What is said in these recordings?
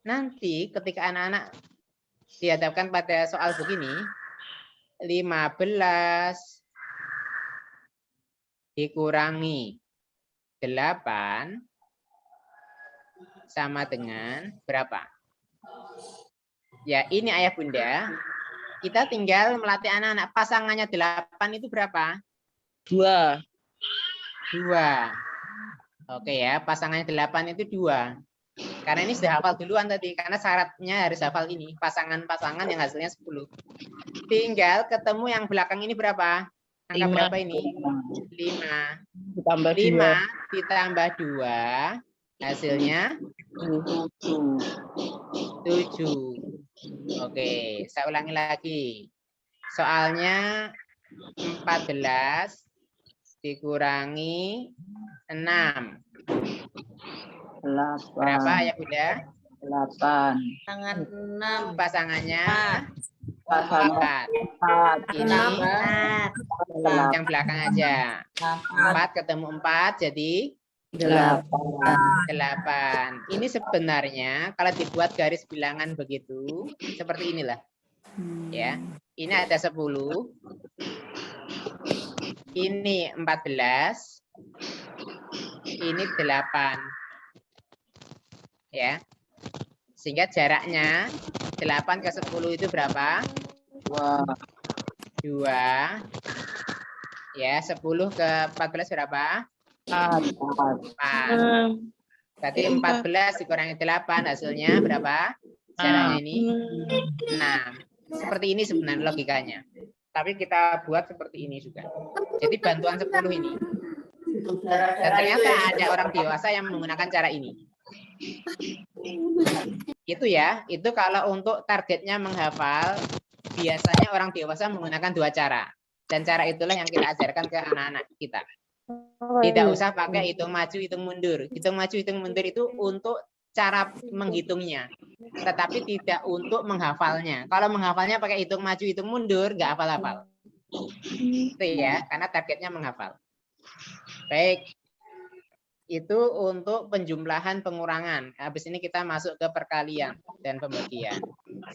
nanti ketika anak-anak dihadapkan pada soal begini, 15 dikurangi 8 sama dengan berapa? Ya, ini ayah bunda. Kita tinggal melatih anak-anak. Pasangannya 8 itu berapa? 2. 2. Oke ya, pasangannya 8 itu 2. Karena ini sudah hafal duluan tadi. Karena syaratnya harus hafal ini. Pasangan-pasangan yang hasilnya 10. Tinggal ketemu yang belakang ini berapa? Angka 5. berapa ini? 5. Ditambah 5 ditambah 2. Hasilnya 7. Oke, saya ulangi lagi. Soalnya 14 dikurangi 6. 8. Berapa ya Bunda? 8. Pasangan 6. Pasangannya 4. 4. Ini 4. yang belakang aja. 4 ketemu 4 jadi 8. Ini sebenarnya kalau dibuat garis bilangan begitu, seperti inilah. Ya. Ini ada 10. Ini 14. Ini 8. Ya. Sehingga jaraknya 8 ke 10 itu berapa? 2. Ya, 10 ke 14 berapa? 4. Berarti 14 dikurangi 8 hasilnya berapa? Jaraknya ini 6. Seperti ini sebenarnya logikanya. Tapi kita buat seperti ini juga. Jadi bantuan 10 ini. Dan ternyata ada orang dewasa yang menggunakan cara ini. Itu ya, itu kalau untuk targetnya menghafal, biasanya orang dewasa menggunakan 2 cara. Dan cara itulah yang kita ajarkan ke anak-anak kita. Tidak usah pakai hitung maju, hitung mundur. Hitung maju, hitung mundur itu untuk cara menghitungnya. Tetapi tidak untuk menghafalnya. Kalau menghafalnya pakai hitung maju, hitung mundur, nggak hafal-hafal. Itu ya, karena targetnya menghafal. Baik. Itu untuk penjumlahan pengurangan. Habis ini kita masuk ke perkalian dan pembagian.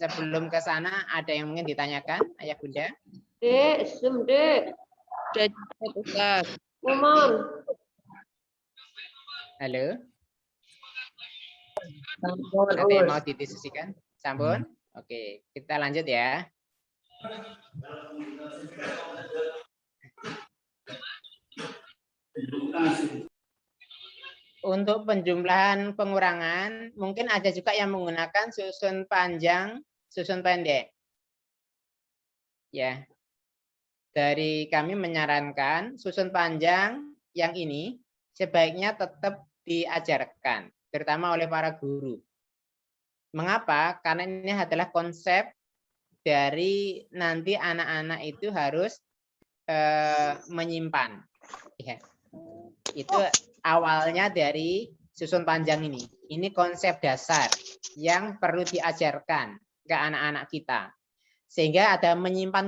Sebelum ke sana, ada yang mungkin ditanyakan, Ayah Bunda? Dek, Dek. Ngomong. Halo? Ada yang mau didiskusikan? Sampun? Oke, kita lanjut ya. Untuk penjumlahan pengurangan, mungkin ada juga yang menggunakan susun panjang, susun pendek. Ya. Dari kami menyarankan susun panjang yang ini sebaiknya tetap diajarkan, terutama oleh para guru. Mengapa? Karena ini adalah konsep dari nanti anak-anak itu harus menyimpan. Ya. Itu awalnya dari susun panjang ini. Ini konsep dasar yang perlu diajarkan ke anak-anak kita. Sehingga ada menyimpan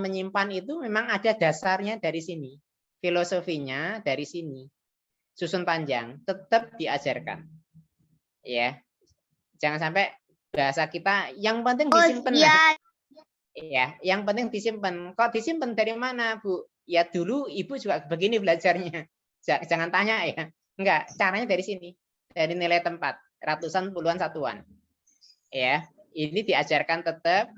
itu memang ada dasarnya dari sini. Filosofinya dari sini. Susun panjang tetap diajarkan. Ya. Jangan sampai bahasa kita yang penting disimpan. Ya, yang penting disimpan. Kok disimpan dari mana, Bu? Ya dulu Ibu juga begini belajarnya. Jangan tanya ya. Enggak, caranya dari sini. Dari nilai tempat, ratusan puluhan satuan. Ya, ini diajarkan tetap.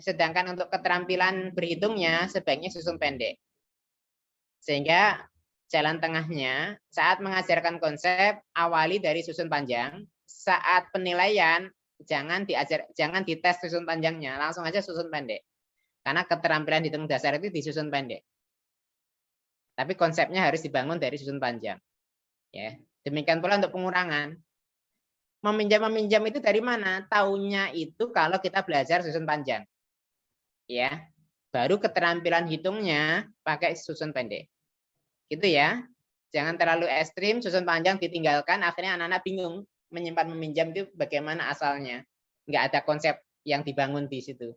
Sedangkan untuk keterampilan berhitungnya sebaiknya susun pendek. Sehingga jalan tengahnya saat mengajarkan konsep awali dari susun panjang, saat penilaian jangan dites susun panjangnya, langsung aja susun pendek. Karena keterampilan hitung dasar itu disusun pendek. Tapi konsepnya harus dibangun dari susun panjang. Ya, demikian pula untuk pengurangan. Meminjam itu dari mana? Taunya itu kalau kita belajar susun panjang. Ya, baru keterampilan hitungnya pakai susun pendek. Gitu ya. Jangan terlalu ekstrim, susun panjang ditinggalkan, akhirnya anak-anak bingung menyimpan meminjam itu bagaimana asalnya. Nggak ada konsep yang dibangun di situ.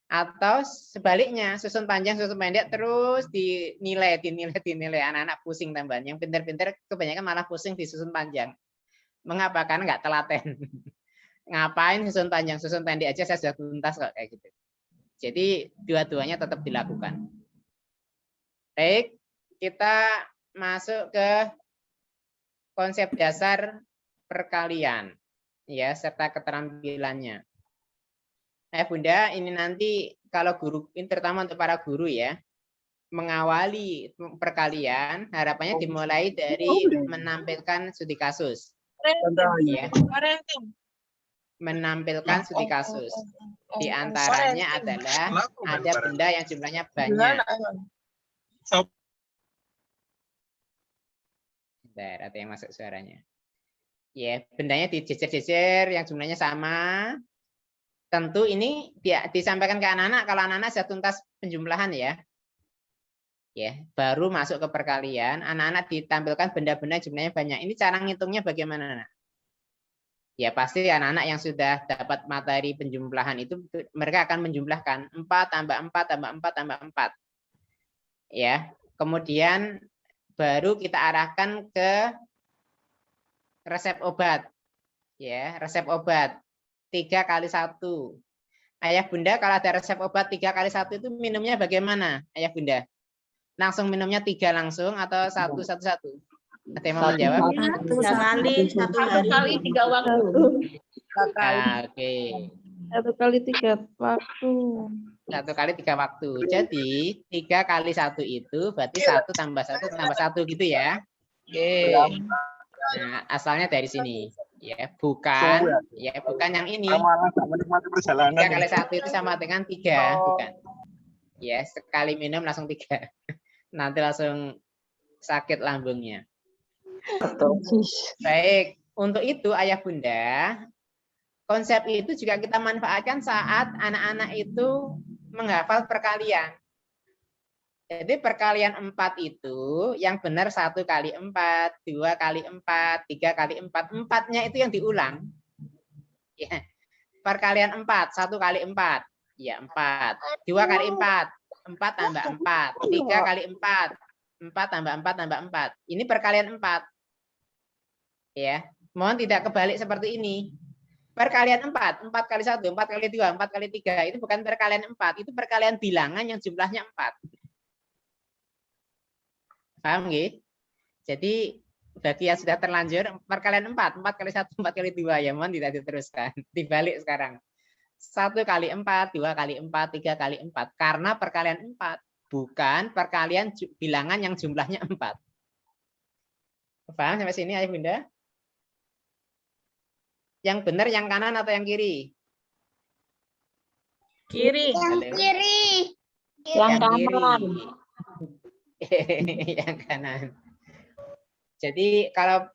Atau sebaliknya, susun panjang, susun pendek terus dinilai. Anak-anak pusing tambahan. Yang pintar-pintar kebanyakan malah pusing di susun panjang. Mengapa? Karena nggak telaten. ngapain susun panjang, susun pendek aja saya sudah tuntas kok kayak gitu. Jadi dua-duanya tetap dilakukan. Baik, kita masuk ke konsep dasar perkalian ya serta keterampilannya. Bunda, ini nanti kalau guru, ini terutama untuk para guru ya, mengawali perkalian, harapannya dimulai dari menampilkan studi kasus. Ya. Menampilkan studi kasus. Di antaranya adalah ada benda yang jumlahnya banyak. Bentar, ada yang masuk suaranya. Ya, bendanya dijejer-jejer yang jumlahnya sama. Tentu ini disampaikan ke anak-anak kalau anak-anak sudah tuntas penjumlahan ya. Ya, baru masuk ke perkalian, anak-anak ditampilkan benda-benda jumlahnya banyak. Ini cara ngitungnya bagaimana, Nak? Ya, pasti anak-anak yang sudah dapat materi penjumlahan itu mereka akan menjumlahkan 4 tambah 4 tambah 4 tambah 4. Ya, kemudian baru kita arahkan ke resep obat. Ya, resep obat 3 kali 1. Ayah Bunda kalau ada resep obat 3 kali 1 itu minumnya bagaimana, Ayah Bunda? Langsung minumnya 3 langsung atau 1 1 1? Ada yang mau menjawab? 1 kali 3 waktu. Oke. 1 kali 3 waktu. 1 kali 3 waktu. Jadi 3 kali 1 itu berarti 1 tambah 1 tambah 1 gitu ya. Oke. Nah, asalnya dari sini. Ya, bukan yang ini. 3 kali 1 itu sama dengan 3, bukan. Ya, sekali minum langsung 3. Nanti langsung sakit lambungnya. Baik, untuk itu Ayah Bunda, konsep itu juga kita manfaatkan saat anak-anak itu menghafal perkalian. Jadi perkalian 4 itu yang benar 1 kali 4, 2 kali 4, 3 kali 4. 4-nya itu yang diulang. Ya. Perkalian 4, 1 kali 4. Ya, 4. 2 kali 4, 4 tambah 4. 3 kali 4, 4 tambah 4 tambah 4. Ini perkalian 4. Ya, mohon tidak kebalik seperti ini. Perkalian 4, 4 kali 1, 4 kali 2, 4 kali 3. Itu bukan perkalian 4, itu perkalian bilangan yang jumlahnya 4. Paham nggih? Jadi bagi yang sudah terlanjur perkalian 4, 4 kali 1, 4 kali 2 ya mohon tidak diteruskan. Dibalik sekarang. 1 kali 4, 2 kali 4, 3 kali 4. Karena perkalian 4, bukan perkalian bilangan yang jumlahnya 4. Paham sampai sini Ayah Bunda? Yang benar yang kanan atau yang kiri? Kiri. Yang kanan. Yang kanan. Jadi kalau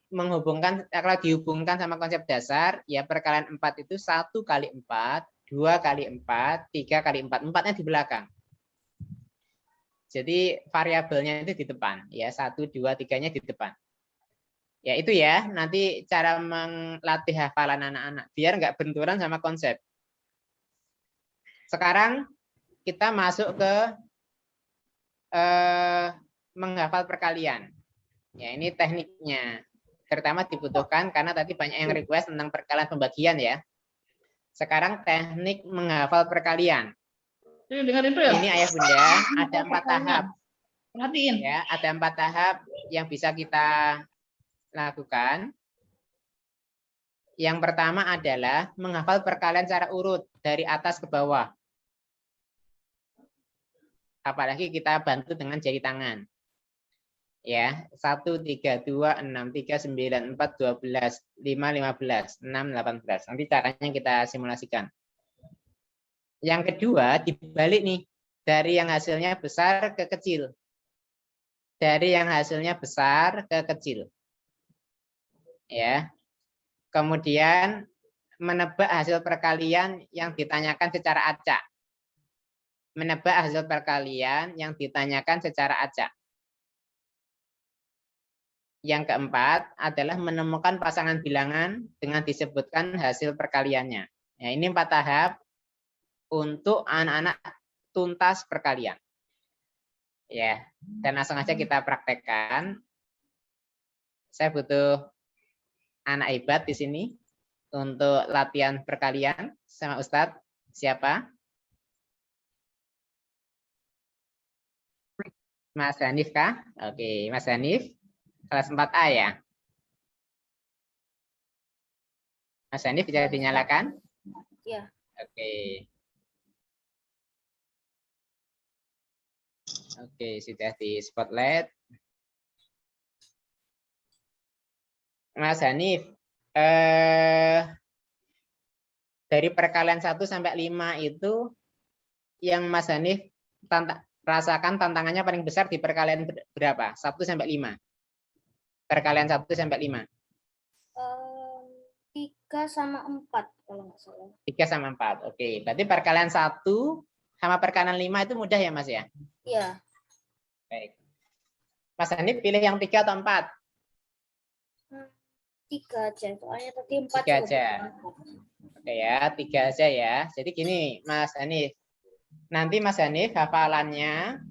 dihubungkan sama konsep dasar, ya perkalian 4 itu 1 kali 4, 2 kali 4, 3 kali 4. 4-nya di belakang. Jadi variabelnya itu di depan, ya 1, 2, 3-nya di depan. Ya itu ya, nanti cara melatih hafalan anak-anak biar nggak benturan sama konsep. Sekarang kita masuk ke menghafal perkalian. Ya ini tekniknya. Terutama dibutuhkan karena tadi banyak yang request tentang perkalian pembagian ya. Sekarang teknik menghafal perkalian. Ini Ayah Bunda ada 4 tahap. Perhatiin. Ya, ada 4 tahap yang bisa kita lakukan. Yang pertama adalah menghafal perkalian secara urut dari atas ke bawah. Apalagi kita bantu dengan jari tangan. Ya, 1, 3, 2, 6, 3, 9, 4, 12, 5, 15, 6, 18. Nanti caranya kita simulasikan. Yang kedua, dibalik nih. Dari yang hasilnya besar ke kecil. Dari yang hasilnya besar ke kecil. Ya. Kemudian menebak hasil perkalian yang ditanyakan secara acak. Menebak hasil perkalian yang ditanyakan secara acak. Yang keempat adalah menemukan pasangan bilangan dengan disebutkan hasil perkaliannya. Ya, ini 4 tahap untuk anak-anak tuntas perkalian. Ya, dan langsung aja kita praktekkan. Saya butuh anak hebat di sini. untuk latihan perkalian sama Ustadz? Siapa? Mas Hanif kah? Oke, Mas Hanif. Kelas 4A ya? Mas Hanif bisa dinyalakan? Iya. Oke. Oke, sudah di spotlight. Mas Hanif, dari perkalian 1 sampai 5 itu yang Mas Hanif rasakan tantangannya paling besar di perkalian berapa? 1 sampai 5. Perkalian 1 sampai 5. 3 sama 4 kalau nggak salah. 3 sama 4. Oke, berarti perkalian 1 sama perkalian 5 itu mudah ya, Mas ya? Iya. Baik. Mas Hanif pilih yang 3 atau 4? 3 aja. Soalnya tadi 4 3 juga aja. belum. Oke ya, 3 aja ya. Jadi gini, Mas Hanif. Nanti Mas Hanif hafalannya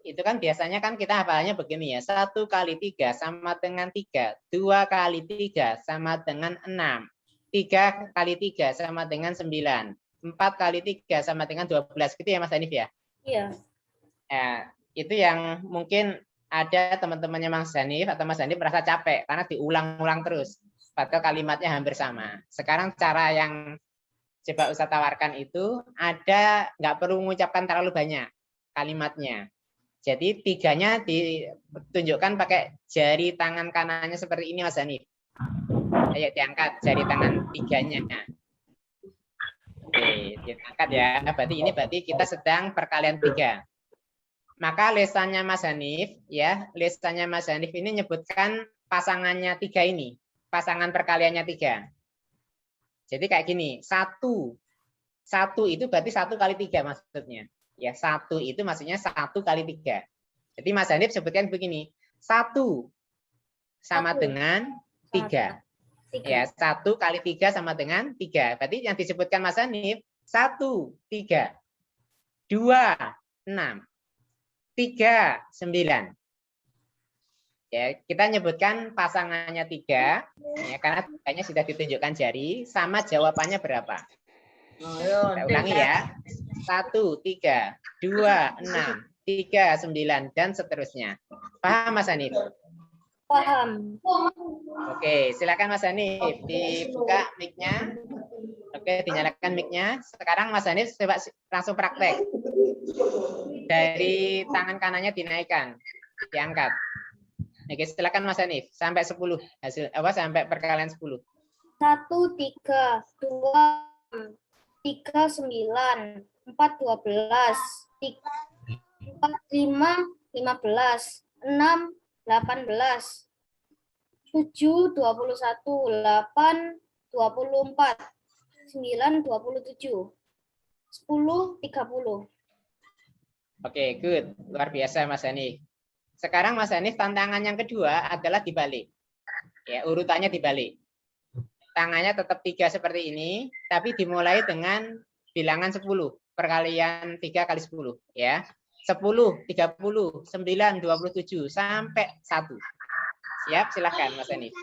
itu kan biasanya kan kita hafalannya begini ya. 1 kali 3 sama dengan 3. 2 kali 3 sama dengan 6. 3 kali 3 sama dengan 9. 4 kali 3 sama dengan 12. Gitu ya Mas Hanif ya? Iya. Itu yang mungkin ada teman-temannya Mas Hanif atau Mas Hanif merasa capek karena diulang-ulang terus. Padahal kalimatnya hampir sama. Sekarang cara yang coba Ustaz tawarkan itu ada nggak perlu mengucapkan terlalu banyak kalimatnya. Jadi 3-nya ditunjukkan pakai jari tangan kanannya seperti ini Mas Hanif. Ayo diangkat jari tangan 3-nya. Oke, diangkat ya. Berarti kita sedang perkalian 3. Maka lesannya Mas Hanif ya, lesannya Mas Hanif ini nyebutkan pasangannya 3 ini. Pasangan perkaliannya 3. Jadi kayak gini, 1 itu berarti 1 kali 3 maksudnya. Ya, 1 itu maksudnya 1 kali 3. Jadi Mas Hanif sebutkan begini, 1 sama dengan 3. Ya, 1 kali 3 sama dengan 3. Berarti yang disebutkan Mas Hanif 1, 3, 2, 6, 3, 9. Ya, kita nyebutkan pasangannya 3, ya, karena tiganya sudah ditunjukkan jari, sama jawabannya berapa. Kita ulangi ya. 1, 3, 2, 6, 3, 9, dan seterusnya. Paham Mas Hanif? Paham. Oke, silakan Mas Hanif. Dibuka mic-nya. Oke, dinyalakan mic-nya. Sekarang Mas Hanif coba langsung praktek. Dari tangan kanannya dinaikkan, diangkat. Oke, silakan Mas Hanif. Sampai 10 sampai perkalian 10. 1, 3, 2, 3, 9, 4, 12, 4, 5, 15, 6, 18, 7, 21, 8, 24, 9, 27, 10, 30. Oke, good. Luar biasa Mas Hanif. Sekarang Mas Hanif tantangan yang kedua adalah dibalik. Ya, urutannya dibalik. Tangannya tetap 3 seperti ini, tapi dimulai dengan bilangan 10. Perkalian 3 kali 10. Ya. 10, 30, 9, 27, sampai 1. Siap, silahkan Mas Hanif.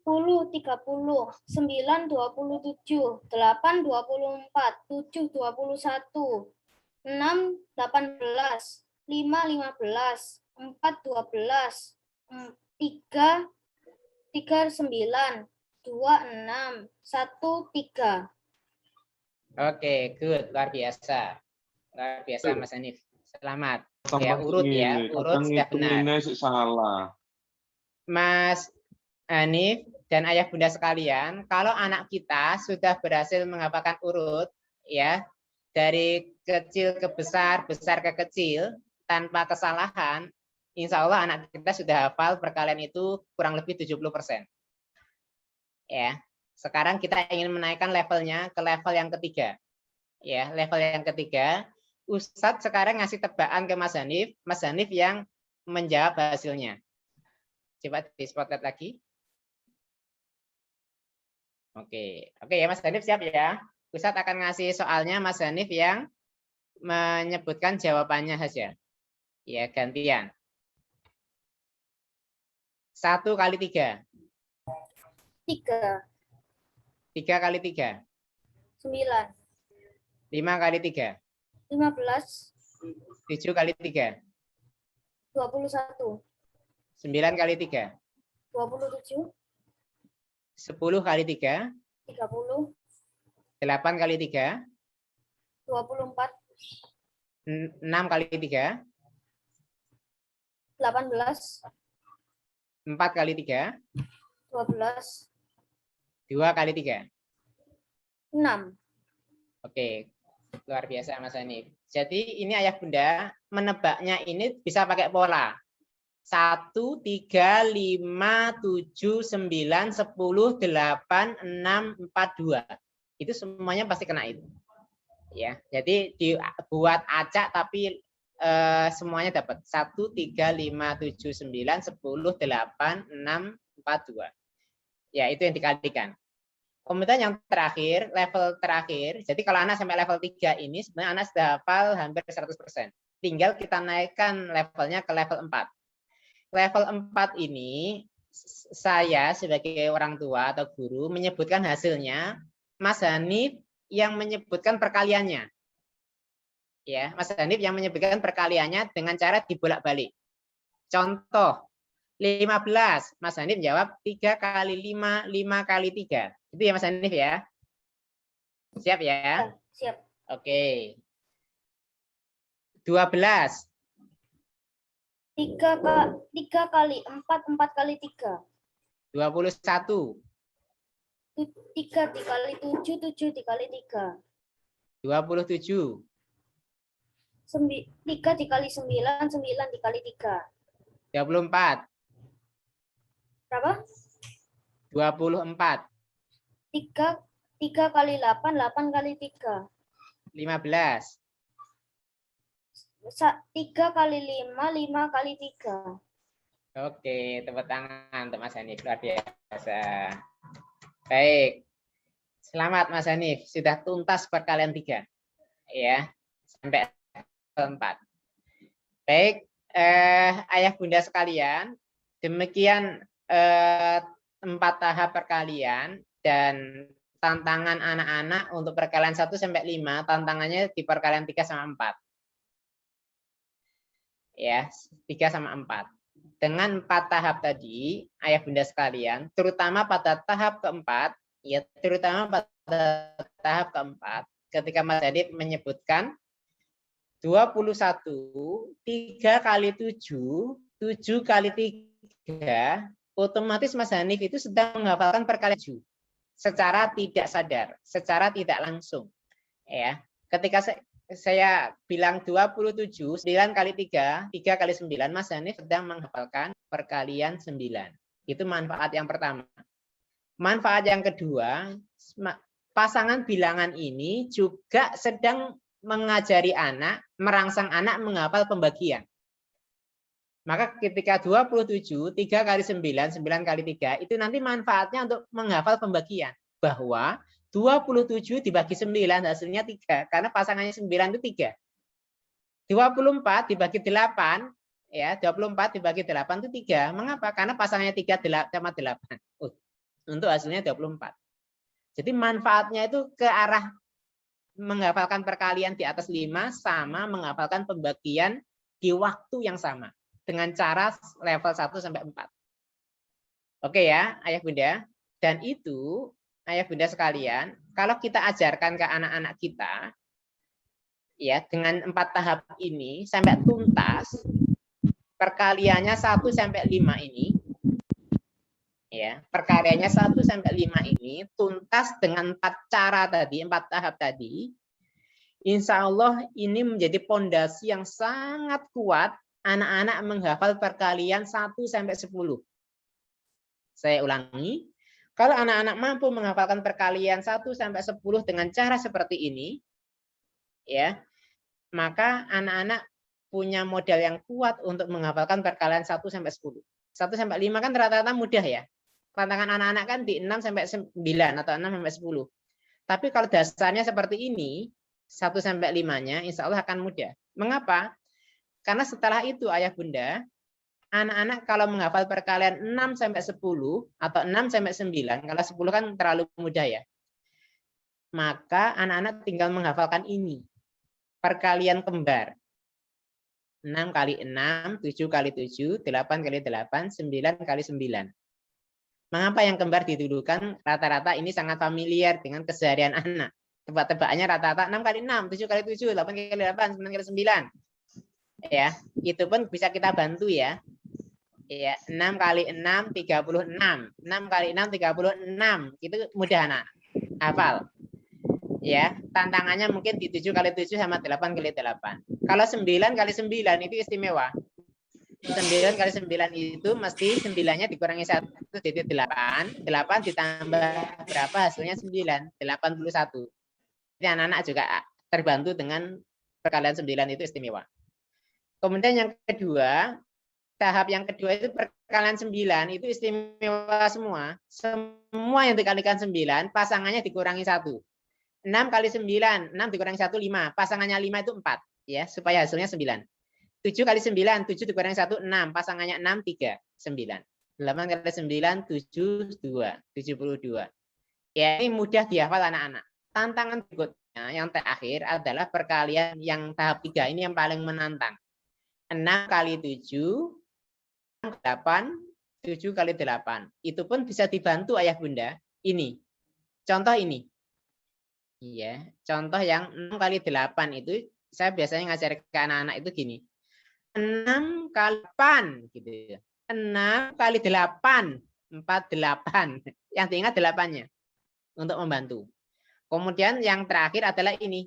10, 30, 9, 27, 8, 24, 7, 21, 6, 18, 5, 15, 4, 12, 3, 9, 2, 6, 1, 3. Oke, good. Luar biasa. Luar biasa Mas Hanif. Selamat. Ya, urut ya. Urut sudah benar. Salah. Mas Hanif dan ayah bunda sekalian, kalau anak kita sudah berhasil menghafalkan urut, ya, dari kecil ke besar, besar ke kecil, tanpa kesalahan, insya Allah anak kita sudah hafal perkalian itu kurang lebih 70%. Ya, sekarang kita ingin menaikkan levelnya ke level yang ketiga. Ya, level yang ketiga, Ustadz sekarang ngasih tebakan ke Mas Hanif yang menjawab hasilnya. Coba di spotlight lagi. Oke ya Mas Hanif siap ya. Ustadz akan ngasih soalnya Mas Hanif yang menyebutkan jawabannya saja. Ya, gantian. 1 kali 3. 3. 3 kali 3. 9. 5 kali 3. 15. 7 kali 3. 21. 9 kali 3. 27. 10 kali 3. 30. 8 kali 3. 24. 6 kali 3. 18. 4 kali 3. 12. 2 kali 3. 6. Oke, luar biasa Mas Hanif. Jadi ini ayah bunda menebaknya ini bisa pakai pola 1, 3, 5, 7, 9, 10, 8, 6, 4, 2. Itu semuanya pasti kena itu. Ya, jadi dibuat acak tapi semuanya dapat 1, 3, 5, 7, 9, 10, 8, 6, 4, 2. Ya, itu yang dikalikan. Kemudian yang terakhir, level terakhir. Jadi kalau anak sampai level 3 ini sebenarnya anak sudah hafal hampir 100%. Tinggal kita naikkan levelnya ke level 4. Level 4 ini saya sebagai orang tua atau guru menyebutkan hasilnya, Mas Hanif yang menyebutkan perkaliannya. Ya, Mas Hanif yang menyebutkan perkaliannya dengan cara dibolak-balik. Contoh 15, Mas Hanif jawab 3 kali 5, 5 kali 3. Itu ya Mas Hanif ya. Siap ya? Siap. Oke. 12. 3 kali 4, 4 kali 3. 21. 3 dikali 7, 7 dikali 3. 27. 3 dikali 9, 9 dikali 3. 24. Berapa? 24. 3 kali 8, 8 kali 3. 15. 3 kali 5, 5 kali 3. Oke, tepuk tangan untuk Mas Hanif. Luar biasa. Baik. Selamat Mas Hanif, sudah tuntas perkalian 3. Ya, sampai 4. Baik, ayah bunda sekalian, demikian 4 tahap perkalian dan tantangan anak-anak untuk perkalian 1 sampai 5, tantangannya di perkalian 3 sama 4. Ya, 3 sama 4. Dengan 4 tahap tadi, ayah bunda sekalian, terutama pada tahap keempat, ya terutama pada tahap keempat, ketika Mas Hanif menyebutkan 21, 3 kali 7, 7 kali 3, otomatis Mas Hanif itu sedang menghafalkan perkalian 7 secara tidak sadar, secara tidak langsung. Ya, ketika saya bilang 27, 9 kali 3, 3 kali 9, Mas Hanif sedang menghafalkan perkalian 9. Itu manfaat yang pertama. Manfaat yang kedua, pasangan bilangan ini juga sedang mengajari anak, merangsang anak menghafal pembagian. Maka ketika 27, 3 kali 9, 9 kali 3, itu nanti manfaatnya untuk menghafal pembagian. Bahwa 27 dibagi 9 hasilnya 3. Karena pasangannya 9 itu 3. 24 dibagi 8, ya 24 dibagi 8 itu 3. Mengapa? Karena pasangannya 3 sama 8. Untuk hasilnya 24. Jadi manfaatnya itu ke arah menghafalkan perkalian di atas 5 sama menghafalkan pembagian di waktu yang sama dengan cara level 1 sampai 4. Oke ya, ayah bunda. Dan itu ayah bunda sekalian, kalau kita ajarkan ke anak-anak kita ya dengan 4 tahap ini sampai tuntas perkaliannya 1 sampai 5 ini ya, perkaliannya 1 sampai 5 ini tuntas dengan 4 cara tadi, 4 tahap tadi. Insya Allah ini menjadi pondasi yang sangat kuat anak-anak menghafal perkalian 1 sampai 10. Saya ulangi, kalau anak-anak mampu menghafalkan perkalian 1 sampai 10 dengan cara seperti ini, ya, maka anak-anak punya modal yang kuat untuk menghafalkan perkalian 1 sampai 10. 1 sampai 5 kan rata-rata mudah ya. Tantangan anak-anak kan di 6 sampai 9 atau 6 sampai 10. Tapi kalau dasarnya seperti ini, 1 sampai 5-nya insya Allah akan mudah. Mengapa? Karena setelah itu ayah bunda, anak-anak kalau menghafal perkalian 6 sampai 10 atau 6 sampai 9, kalau 10 kan terlalu mudah ya. maka anak-anak tinggal menghafalkan ini. Perkalian kembar. 6 kali 6, 7 kali 7, 8 kali 8, 9 kali 9. Mengapa yang kembar dituduhkan? Rata-rata ini sangat familiar dengan keseharian anak. Tebak-tebakannya rata-rata 6 kali 6, 7 kali 7, 8 kali 8, 9 kali 9. Ya, itu pun bisa kita bantu ya. Ya, 6 kali 6, 36. 6 kali 6, 36. Itu mudah anak. Hafal. Ya, tantangannya mungkin di 7 kali 7 sama 8 kali 8. Kalau 9 kali 9 itu istimewa. 9 kali 9 itu mesti 9-nya dikurangi 1 jadi 8. 8 ditambah berapa hasilnya 9. 81. Jadi anak-anak juga terbantu dengan perkalian 9 itu istimewa. Kemudian yang kedua, tahap yang kedua itu perkalian 9 itu istimewa semua. Semua yang dikalikan 9 pasangannya dikurangi 1. 6 kali 9, 6 dikurangi 1, 5. Pasangannya 5 itu 4. Ya, supaya hasilnya 9. 7 kali 9, 7 dikurangi 1, 6. Pasangannya 6, 3, 9. 8 kali 9, 7, 2, 72. Ya, ini mudah dihafal anak-anak. Tantangan berikutnya yang terakhir adalah perkalian yang tahap 3. Ini yang paling menantang. 6 kali 7, 8, 7 kali 8. Itu pun bisa dibantu ayah bunda. Ini. Contoh ini. Iya, contoh yang 6 kali 8 itu saya biasanya ngajar ke anak-anak itu gini. 6 kali 8 gitu ya. 6 kali 8, 48. Yang diingat 8-nya untuk membantu. Kemudian yang terakhir adalah ini.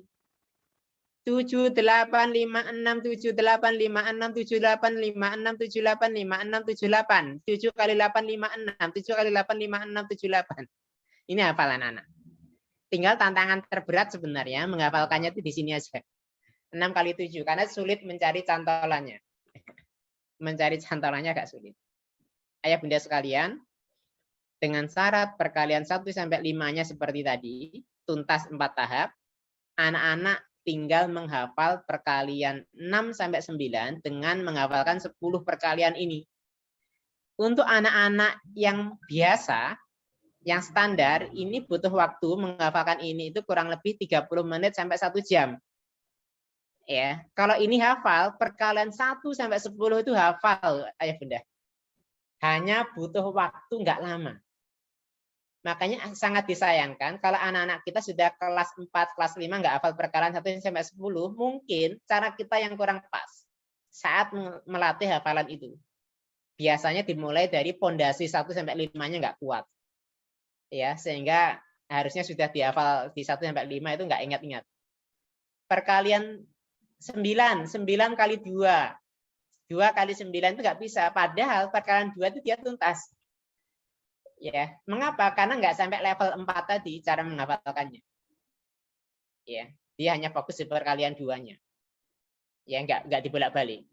7 8 5 6 7 8 5 6 7 8 5 6 7 8 5 6 7 8. 7 kali 8 5 6, 7 kali 8 5 6 7 8. Ini hafalan anak. Tinggal tantangan terberat sebenarnya menghafalkannya itu di sini aja. 6 kali 7 karena sulit mencari cantolannya. Mencari cantolannya agak sulit. Ayah bunda sekalian, dengan syarat perkalian 1 sampai 5-nya seperti tadi, tuntas 4 tahap, anak-anak tinggal menghafal perkalian 6 sampai 9 dengan menghafalkan 10 perkalian ini. Untuk anak-anak yang biasa, yang standar, ini butuh waktu menghafalkan ini itu kurang lebih 30 menit sampai 1 jam. Ya, kalau ini hafal, perkalian 1 sampai 10 itu hafal, ayah bunda. Hanya butuh waktu nggak lama. Makanya sangat disayangkan kalau anak-anak kita sudah kelas 4, kelas 5 nggak hafal perkalian 1 sampai 10, mungkin cara kita yang kurang pas saat melatih hafalan itu. Biasanya dimulai dari pondasi 1 sampai 5-nya nggak kuat. Ya, sehingga harusnya sudah dihafal di 1 sampai 5 itu nggak ingat-ingat. Perkalian 9 kali 2. 2 kali 9 itu nggak bisa. Padahal perkalian 2 itu dia tuntas. Ya, mengapa? Karena nggak sampai level 4 tadi cara menghafalkannya. Ya, dia hanya fokus di perkalian 2-nya. Ya, nggak dibolak-balik.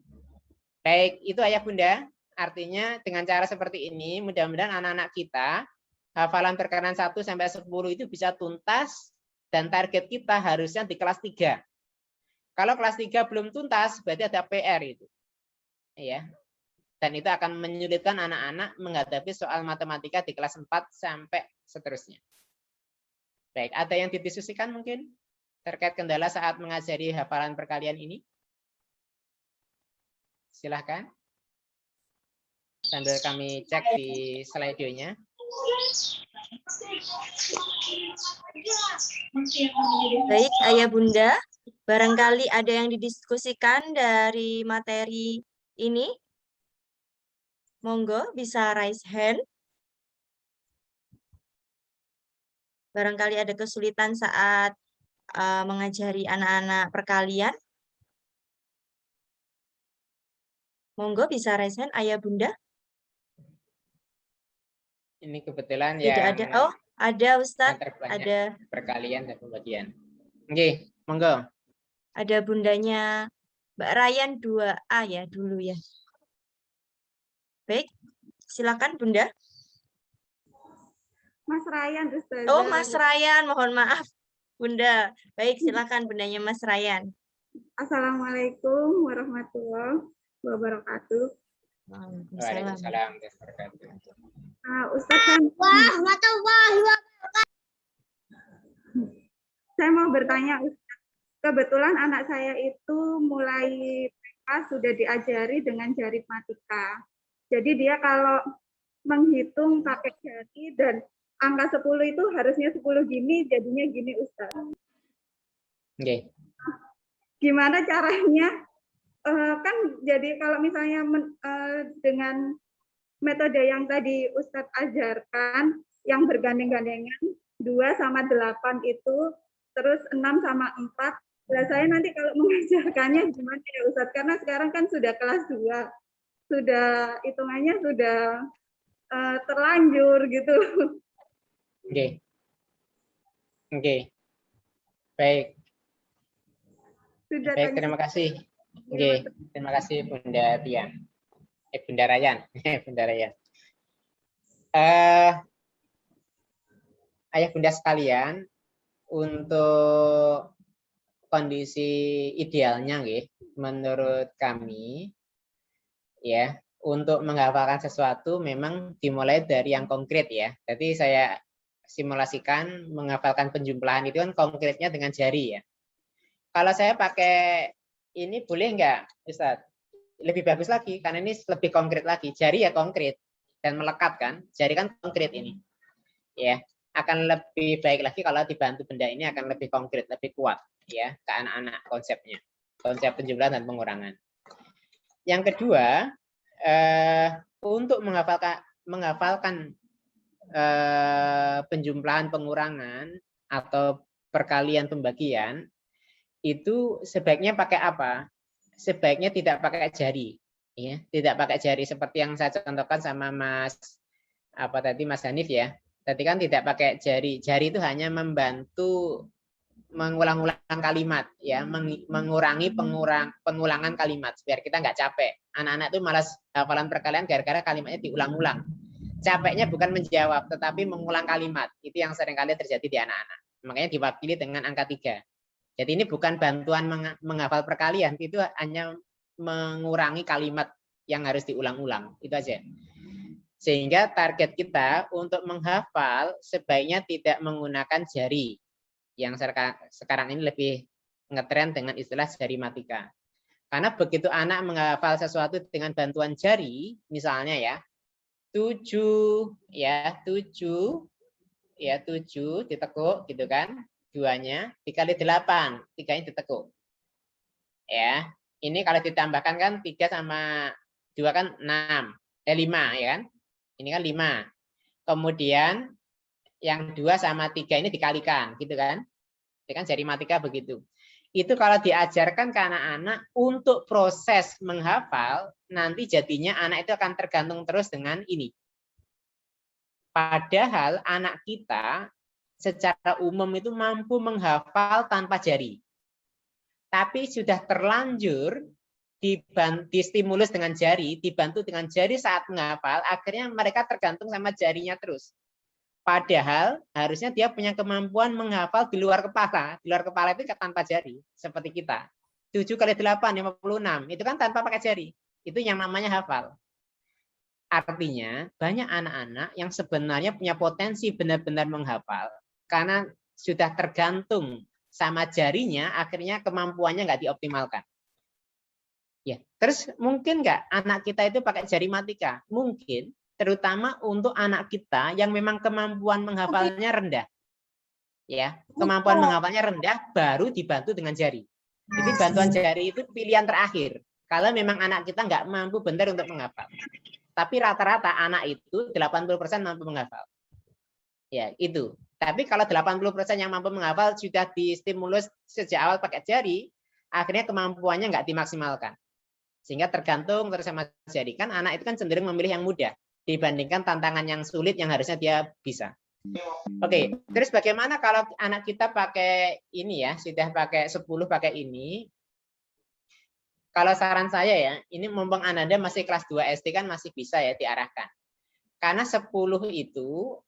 Baik, itu ayah bunda. Artinya dengan cara seperti ini, mudah-mudahan anak-anak kita hafalan perkalian 1 sampai 10 itu bisa tuntas dan target kita harusnya di kelas 3. Kalau kelas 3 belum tuntas, berarti ada PR itu. Ya. Dan itu akan menyulitkan anak-anak menghadapi soal matematika di kelas 4 sampai seterusnya. Baik, ada yang didiskusikan mungkin terkait kendala saat mengajari hafalan perkalian ini? Silahkan. Sambil kami cek di slide-nya. Baik, ayah bunda, barangkali ada yang didiskusikan dari materi ini. Monggo bisa raise hand. Barangkali ada kesulitan saat mengajari anak-anak perkalian. Monggo bisa raise hand, ayah bunda. Ini kebetulan Tidak yang ada. Oh, ada Ustadz. Ada perkalian dan pembagian. Oke, monggo. Ada bundanya Mbak Ryan 2A ya dulu ya. Baik, silakan bunda. Mas Ryan, Ustazah. Oh, Mas Ryan, mohon maaf. Bunda, baik silakan bundanya Mas Ryan. Assalamualaikum warahmatullahi wabarakatuh. Waalaikumsalam. Ustaz kan Warahmatullahi wabarakatuh. saya mau bertanya, Ustaz. Kebetulan anak saya itu mulai TK sudah diajari dengan jari matika. Jadi dia kalau menghitung pakai jari dan angka 10 itu harusnya 10 gini, jadinya gini, Ustaz. Oke. Gimana caranya? Kan jadi kalau misalnya dengan metode yang tadi Ustadz ajarkan, yang bergandeng-gandengan, 2 sama 8 itu, terus 6 sama 4, nah saya nanti kalau mengajarkannya gimana ya Ustadz? Karena sekarang kan sudah kelas 2, sudah hitungannya sudah terlanjur gitu. Oke. Oke. Baik. Sudah Baik, terima kasih. Oke, terima kasih Bunda Tian. Bunda Rayan. Bunda Rayan. Ayah Bunda sekalian, untuk kondisi idealnya nggih, menurut kami ya, untuk menghafalkan sesuatu memang dimulai dari yang konkret ya. Jadi saya simulasikan menghafalkan penjumlahan itu kan konkretnya dengan jari ya. Kalau saya pakai ini boleh nggak, Ustadz? Lebih bagus lagi karena ini lebih konkret lagi. Jari ya konkret dan melekat kan. Jari kan konkret ini. Ya, akan lebih baik lagi kalau dibantu benda ini akan lebih konkret, lebih kuat ya ke anak-anak konsepnya. Konsep penjumlahan dan pengurangan. Yang kedua, untuk menghafalkan penjumlahan pengurangan atau perkalian pembagian itu sebaiknya pakai apa? Sebaiknya tidak pakai jari, ya, tidak pakai jari seperti yang saya contohkan sama Mas Hanif ya. Tadi kan tidak pakai jari. Jari itu hanya membantu mengulang-ulang kalimat, ya, mengurangi pengulangan kalimat biar kita nggak capek. Anak-anak itu malas hafalan perkalian gara-gara kalimatnya diulang-ulang. Capeknya bukan menjawab, tetapi mengulang kalimat. Itu yang seringkali terjadi di anak-anak. Makanya diwakili dengan angka 3. Jadi ini bukan bantuan menghafal perkalian, itu hanya mengurangi kalimat yang harus diulang-ulang. Itu aja. Sehingga target kita untuk menghafal sebaiknya tidak menggunakan jari. Yang sekarang ini lebih ngetren dengan istilah jari matika. Karena begitu anak menghafal sesuatu dengan bantuan jari, misalnya ya, 7 ditekuk gitu kan. 2-nya dikali 8, 3-nya ditekuk. Ya, ini kalau ditambahkan kan 3 sama 2 kan 5 ya kan? Ini kan 5. Kemudian yang 2 sama 3 ini dikalikan, gitu kan? Itu kan jari matika begitu. Itu kalau diajarkan ke anak-anak untuk proses menghafal, nanti jadinya anak itu akan tergantung terus dengan ini. Padahal anak kita secara umum itu mampu menghafal tanpa jari. Tapi sudah terlanjur distimulus dengan jari, dibantu dengan jari saat menghafal, akhirnya mereka tergantung sama jarinya terus. Padahal harusnya dia punya kemampuan menghafal di luar kepala. Di luar kepala itu tanpa jari, seperti kita. 7 kali 8, 56. Itu kan tanpa pakai jari. Itu yang namanya hafal. Artinya, banyak anak-anak yang sebenarnya punya potensi benar-benar menghafal. Karena sudah tergantung sama jarinya, akhirnya kemampuannya nggak dioptimalkan. Ya, terus mungkin nggak anak kita itu pakai jari matika? Mungkin, terutama untuk anak kita yang memang kemampuan menghafalnya rendah. Ya, kemampuan menghafalnya rendah baru dibantu dengan jari. Jadi bantuan jari itu pilihan terakhir. Kalau memang anak kita nggak mampu benar untuk menghafal. Tapi rata-rata anak itu 80% mampu menghafal. Ya, itu. Tapi kalau 80% yang mampu menghafal sudah distimulus sejak awal pakai jari, akhirnya kemampuannya nggak dimaksimalkan. Sehingga tergantung terus sama jari. Kan anak itu kan cenderung memilih yang mudah dibandingkan tantangan yang sulit yang harusnya dia bisa. Oke, terus bagaimana kalau anak kita pakai ini ya, sudah pakai 10 pakai ini. Kalau saran saya ya, ini mumpung Ananda masih kelas 2 SD kan masih bisa ya diarahkan. Karena 10 itu,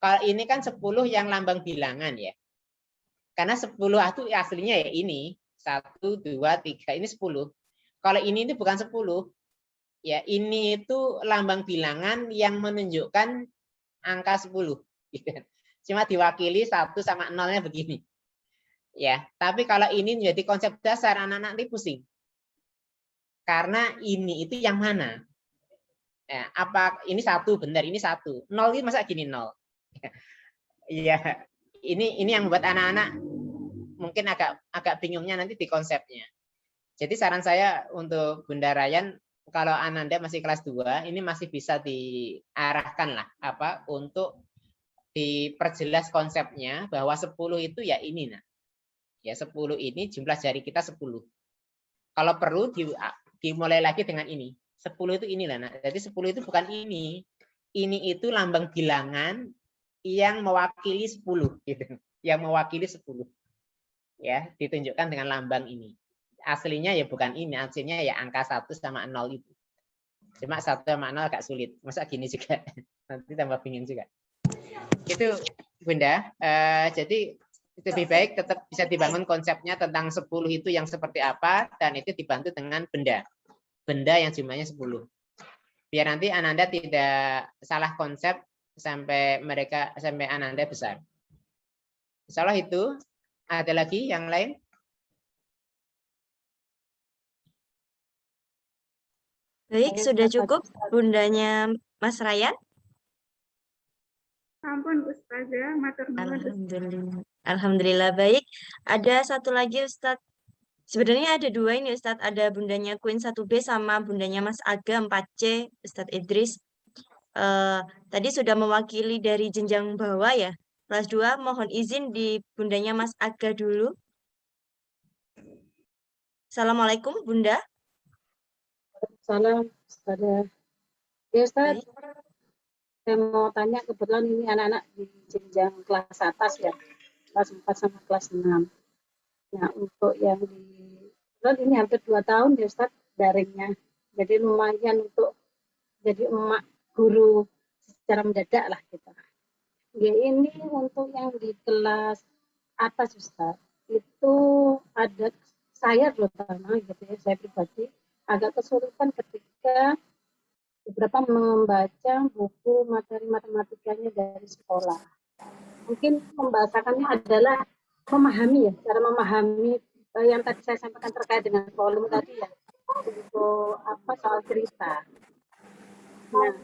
kalau ini kan 10 yang lambang bilangan ya. Karena 10 itu aslinya ya ini, 1, 2, 3, ini 10. Kalau ini itu bukan 10, ya ini itu lambang bilangan yang menunjukkan angka 10. Cuma diwakili 1 sama 0-nya begini. Ya, tapi kalau ini menjadi konsep dasar, anak-anak nanti pusing. Karena ini itu yang mana? Ya, apa ini satu benar, ini satu. Nol ini masa gini nol? Iya, ini yang membuat anak-anak mungkin agak bingungnya nanti di konsepnya. Jadi saran saya untuk Bunda Ryan, kalau Ananda masih kelas 2, ini masih bisa diarahkan lah apa untuk diperjelas konsepnya bahwa 10 itu ya ini nah. Ya 10 ini jumlah jari kita 10. Kalau perlu dimulai lagi dengan ini. 10 itu inilah. Nah, jadi 10 itu bukan ini. Ini itu lambang bilangan yang mewakili 10 gitu. Yang mewakili 10. Ya, ditunjukkan dengan lambang ini. Aslinya ya bukan ini, aslinya ya angka 1 sama 0 itu. Cuma 1 sama 0 agak sulit. Masa gini juga. Nanti tambah bingung juga. Itu Bunda. Jadi lebih baik tetap bisa dibangun konsepnya tentang 10 itu yang seperti apa, dan itu dibantu dengan benda. Benda yang jumlahnya 10. Biar nanti Ananda tidak salah konsep sampai Ananda besar. Insya Allah itu. Ada lagi yang lain? Baik, sudah cukup bundanya Mas Ryan? Ampun Ustazah, matur nuwun. Alhamdulillah. Alhamdulillah baik. Ada satu lagi Ustadz. Sebenarnya ada dua ini Ustadz. Ada bundanya Queen 1B sama bundanya Mas Aga 4C, Ustadz Idris. Tadi sudah mewakili dari jenjang bawah ya. Kelas 2 mohon izin di bundanya Mas Aga dulu. Assalamualaikum Bunda. Salam, Ustazah. Ya Ustaz, Baik. saya mau tanya, kebetulan ini anak-anak di jenjang kelas atas ya, kelas 4 sama kelas 6. Nah, untuk yang ini hampir 2 tahun ya Ustaz daringnya. Jadi lumayan untuk jadi emak guru secara mendadak lah kita. Ya, ini untuk yang di kelas atas Ustaz, itu ada saya terutama gitu ya, saya pribadi agak kesulitan ketika beberapa membaca buku materi matematikanya dari sekolah. Mungkin membahasakannya adalah memahami ya, cara memahami yang tadi saya sampaikan terkait dengan volume tadi ya, untuk soal cerita. Nah,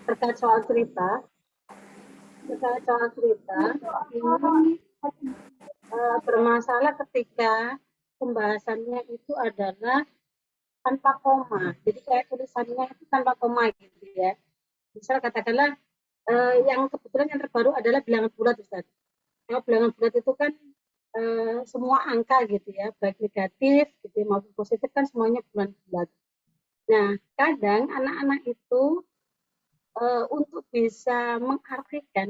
terkait soal cerita ini bermasalah ketika pembahasannya itu adalah tanpa koma. Jadi kayak tulisannya itu tanpa koma gitu ya. Misal katakanlah yang kebetulan yang terbaru adalah bilangan bulat Ustaz. Kalau bilangan bulat itu kan semua angka gitu ya, baik negatif gitu ya, maupun positif kan semuanya bulat. Nah, kadang anak-anak itu untuk bisa mengartikan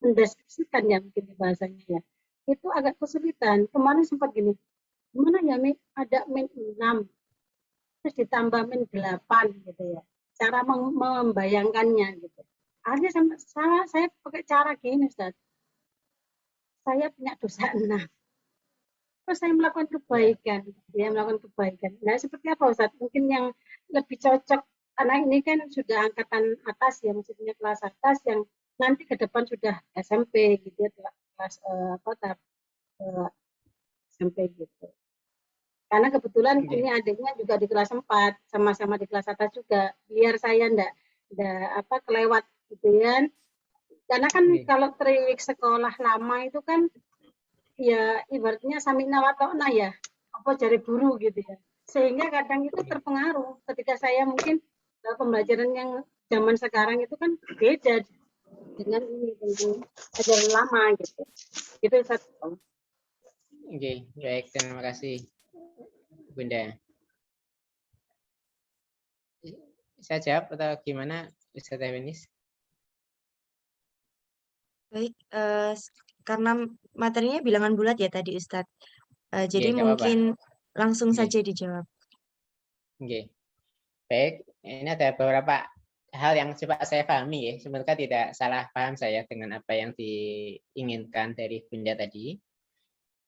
mendeskripsikan ya mungkin bahasanya ya, itu agak kesulitan. Kemarin sempat gini, gimana ya ada min 6 terus ditambah min 8 gitu ya, cara membayangkannya gitu. Akhirnya saya pakai cara gini Ustaz, saya punya dosa 6 terus saya melakukan kebaikan, Nah seperti apa Ustaz, mungkin yang lebih cocok, anak ini kan sudah angkatan atas ya, maksudnya kelas atas yang nanti ke depan sudah SMP gitu ya, kelas SMP gitu. Karena kebetulan ini adiknya juga di kelas 4, sama-sama di kelas atas juga, biar saya enggak kelewat gitu ya. Karena kan kalau trik sekolah lama itu kan ya ibaratnya samina wa ta'na ya, jari guru gitu ya. Sehingga kadang itu terpengaruh ketika saya mungkin pembelajaran yang zaman sekarang itu kan beda dengan ini ajaran lama gitu. Itu satu. Oke, baik, terima kasih Bunda. Saya jawab atau gimana Ustaz Evenis? Baik, karena materinya bilangan bulat ya tadi Ustadz. Jadi Oke, mungkin langsung Oke. saja dijawab. Oke. Baik, ini ada beberapa hal yang coba saya pahami ya. Semoga tidak salah paham saya dengan apa yang diinginkan dari Bunda tadi.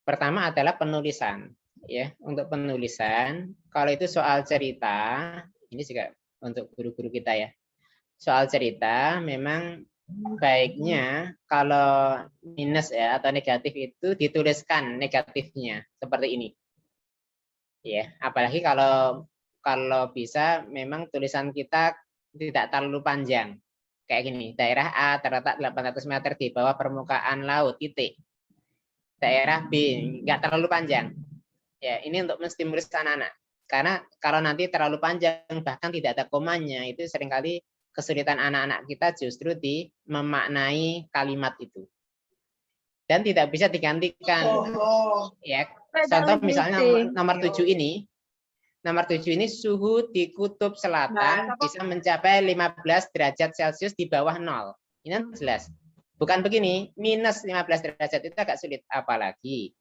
Pertama adalah penulisan. Ya, untuk penulisan, kalau itu soal cerita, ini juga untuk guru-guru kita ya. Soal cerita memang baiknya kalau minus ya atau negatif itu dituliskan negatifnya seperti ini. Ya, apalagi kalau bisa memang tulisan kita tidak terlalu panjang. Kayak gini, daerah A terletak 800 meter di bawah permukaan laut, titik. Daerah B nggak terlalu panjang. Ya, ini untuk menstimulus anak-anak. Karena kalau nanti terlalu panjang bahkan tidak ada komanya, itu seringkali kesulitan anak-anak kita justru di memaknai kalimat itu. Dan tidak bisa digantikan. Ya, contoh misalnya nomor 7 ini. Nomor 7 ini suhu di kutub selatan bisa mencapai 15 derajat Celcius di bawah 0. Ini jelas. Bukan begini, minus 15 derajat itu agak sulit. Apalagi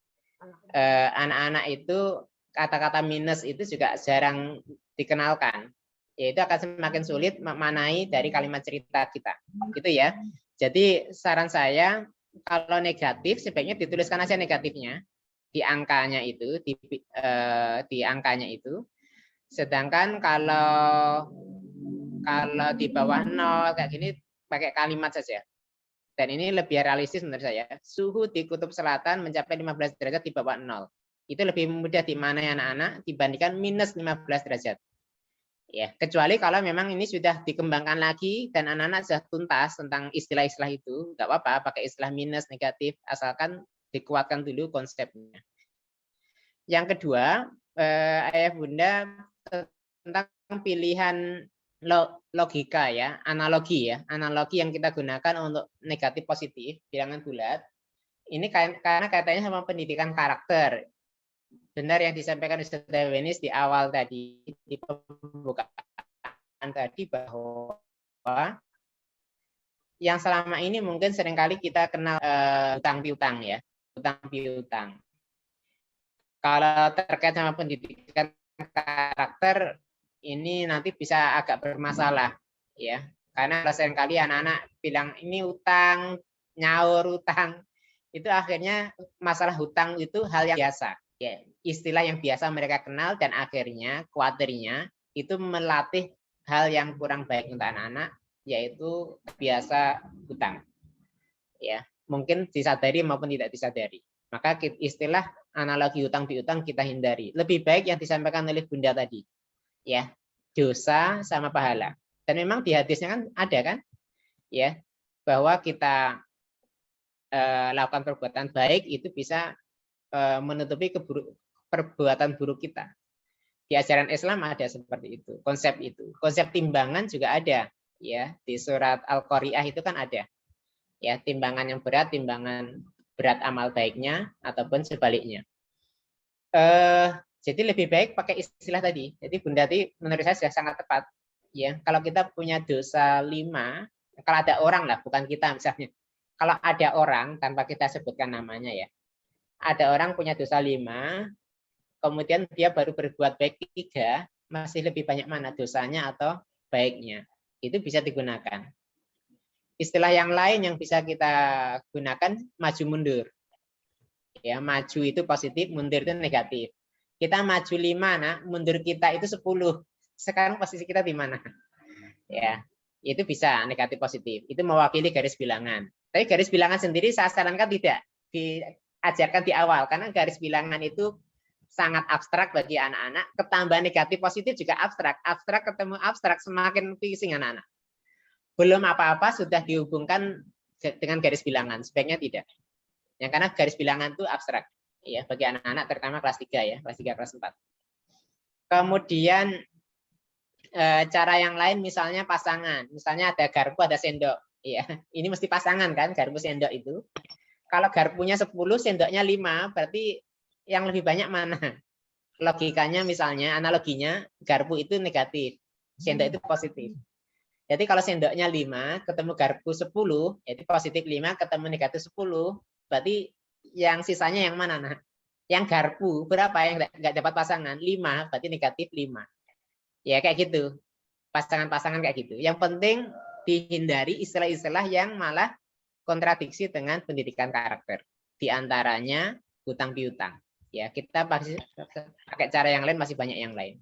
anak-anak itu kata-kata minus itu juga jarang dikenalkan. Yaitu akan semakin sulit memaknai dari kalimat cerita kita. Gitu ya. Jadi saran saya, kalau negatif sebaiknya dituliskan aja negatifnya. Di angkanya itu, di angkanya itu. Sedangkan kalau di bawah 0 kayak gini pakai kalimat saja. Dan ini lebih realistis menurut saya. Suhu di kutub selatan mencapai 15 derajat di bawah 0. Itu lebih mudah dimaknai anak-anak dibandingkan minus 15 derajat. Ya, kecuali kalau memang ini sudah dikembangkan lagi dan anak-anak sudah tuntas tentang istilah-istilah itu, nggak apa-apa pakai istilah minus, negatif, asalkan dikuatkan dulu konsepnya. Yang kedua, ayah bunda tentang pilihan logika ya, analogi yang kita gunakan untuk negatif positif bilangan bulat. Ini karena kaitannya sama pendidikan karakter. Benar yang disampaikan Ustaz Dewenis di awal tadi, di pembukaan tadi, bahwa yang selama ini mungkin seringkali kita kenal hutang piutang ya, hutang piutang. Kalau terkait sama pendidikan karakter ini nanti bisa agak bermasalah ya, karena seringkali anak-anak bilang ini utang, nyaur utang, itu akhirnya masalah hutang itu hal yang biasa ya, istilah yang biasa mereka kenal, dan akhirnya khawatirnya itu melatih hal yang kurang baik untuk anak-anak, yaitu biasa hutang ya, mungkin disadari maupun tidak disadari. Maka istilah analogi hutang piutang kita hindari. Lebih baik yang disampaikan oleh Bunda tadi ya, dosa sama pahala. Dan memang di hadisnya kan ada kan ya, bahwa kita lakukan perbuatan baik itu bisa menutupi perbuatan buruk kita. Di ajaran Islam ada seperti itu, konsep itu. Konsep timbangan juga ada ya, di surat Al-Qari'ah itu kan ada ya, timbangan yang berat, timbangan berat amal baiknya ataupun sebaliknya. Jadi lebih baik pakai istilah tadi. Jadi Bunda tadi menurut saya sudah sangat tepat ya. Kalau kita punya dosa 5, kalau ada orang lah, bukan kita misalnya. Kalau ada orang tanpa kita sebutkan namanya ya. Ada orang punya dosa 5, kemudian dia baru berbuat baik 3, masih lebih banyak mana dosanya atau baiknya. Itu bisa digunakan. Istilah yang lain yang bisa kita gunakan maju mundur. Ya, maju itu positif, mundur itu negatif. Kita maju 5, nah mundur kita itu 10. Sekarang posisi kita di mana? Ya, itu bisa negatif positif. Itu mewakili garis bilangan. Tapi garis bilangan sendiri saya sarankan tidak diajarkan di awal, karena garis bilangan itu sangat abstrak bagi anak-anak. Ketambah negatif positif juga abstrak. Abstrak ketemu abstrak semakin pusing anak-anak. Belum apa-apa sudah dihubungkan dengan garis bilangan, sebaiknya tidak. Ya, karena garis bilangan itu abstrak ya bagi anak-anak terutama kelas 3 ya, kelas 3 kelas 4. Kemudian cara yang lain misalnya pasangan. Misalnya ada garpu, ada sendok ya. Ini mesti pasangan kan, garpu sendok itu. Kalau garpunya 10, sendoknya 5, berarti yang lebih banyak mana? Logikanya misalnya, analoginya garpu itu negatif, sendok itu positif. Jadi kalau sendoknya 5 ketemu garpu 10, jadi positif 5 ketemu negatif 10, berarti yang sisanya yang mana? Nah, yang garpu berapa yang nggak dapat pasangan? 5, berarti negatif 5. Ya kayak gitu. Pasangan-pasangan kayak gitu. Yang penting dihindari istilah-istilah yang malah kontradiksi dengan pendidikan karakter. Di antaranya hutang piutang. Ya, kita pakai cara yang lain, masih banyak yang lain.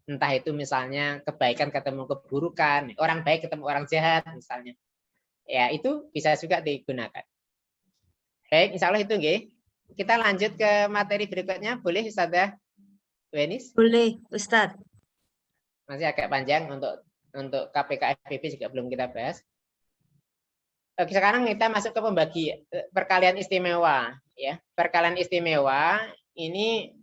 Entah itu misalnya kebaikan ketemu keburukan, orang baik ketemu orang jahat misalnya. Ya, itu bisa juga digunakan. Baik, insya Allah itu nggih. Kita lanjut ke materi berikutnya, boleh Ustazah Wenis? Boleh, Ustadz. Masih agak panjang untuk KPK FPB juga belum kita bahas. Oke, sekarang kita masuk ke pembagi perkalian istimewa, ya. Perkalian istimewa ini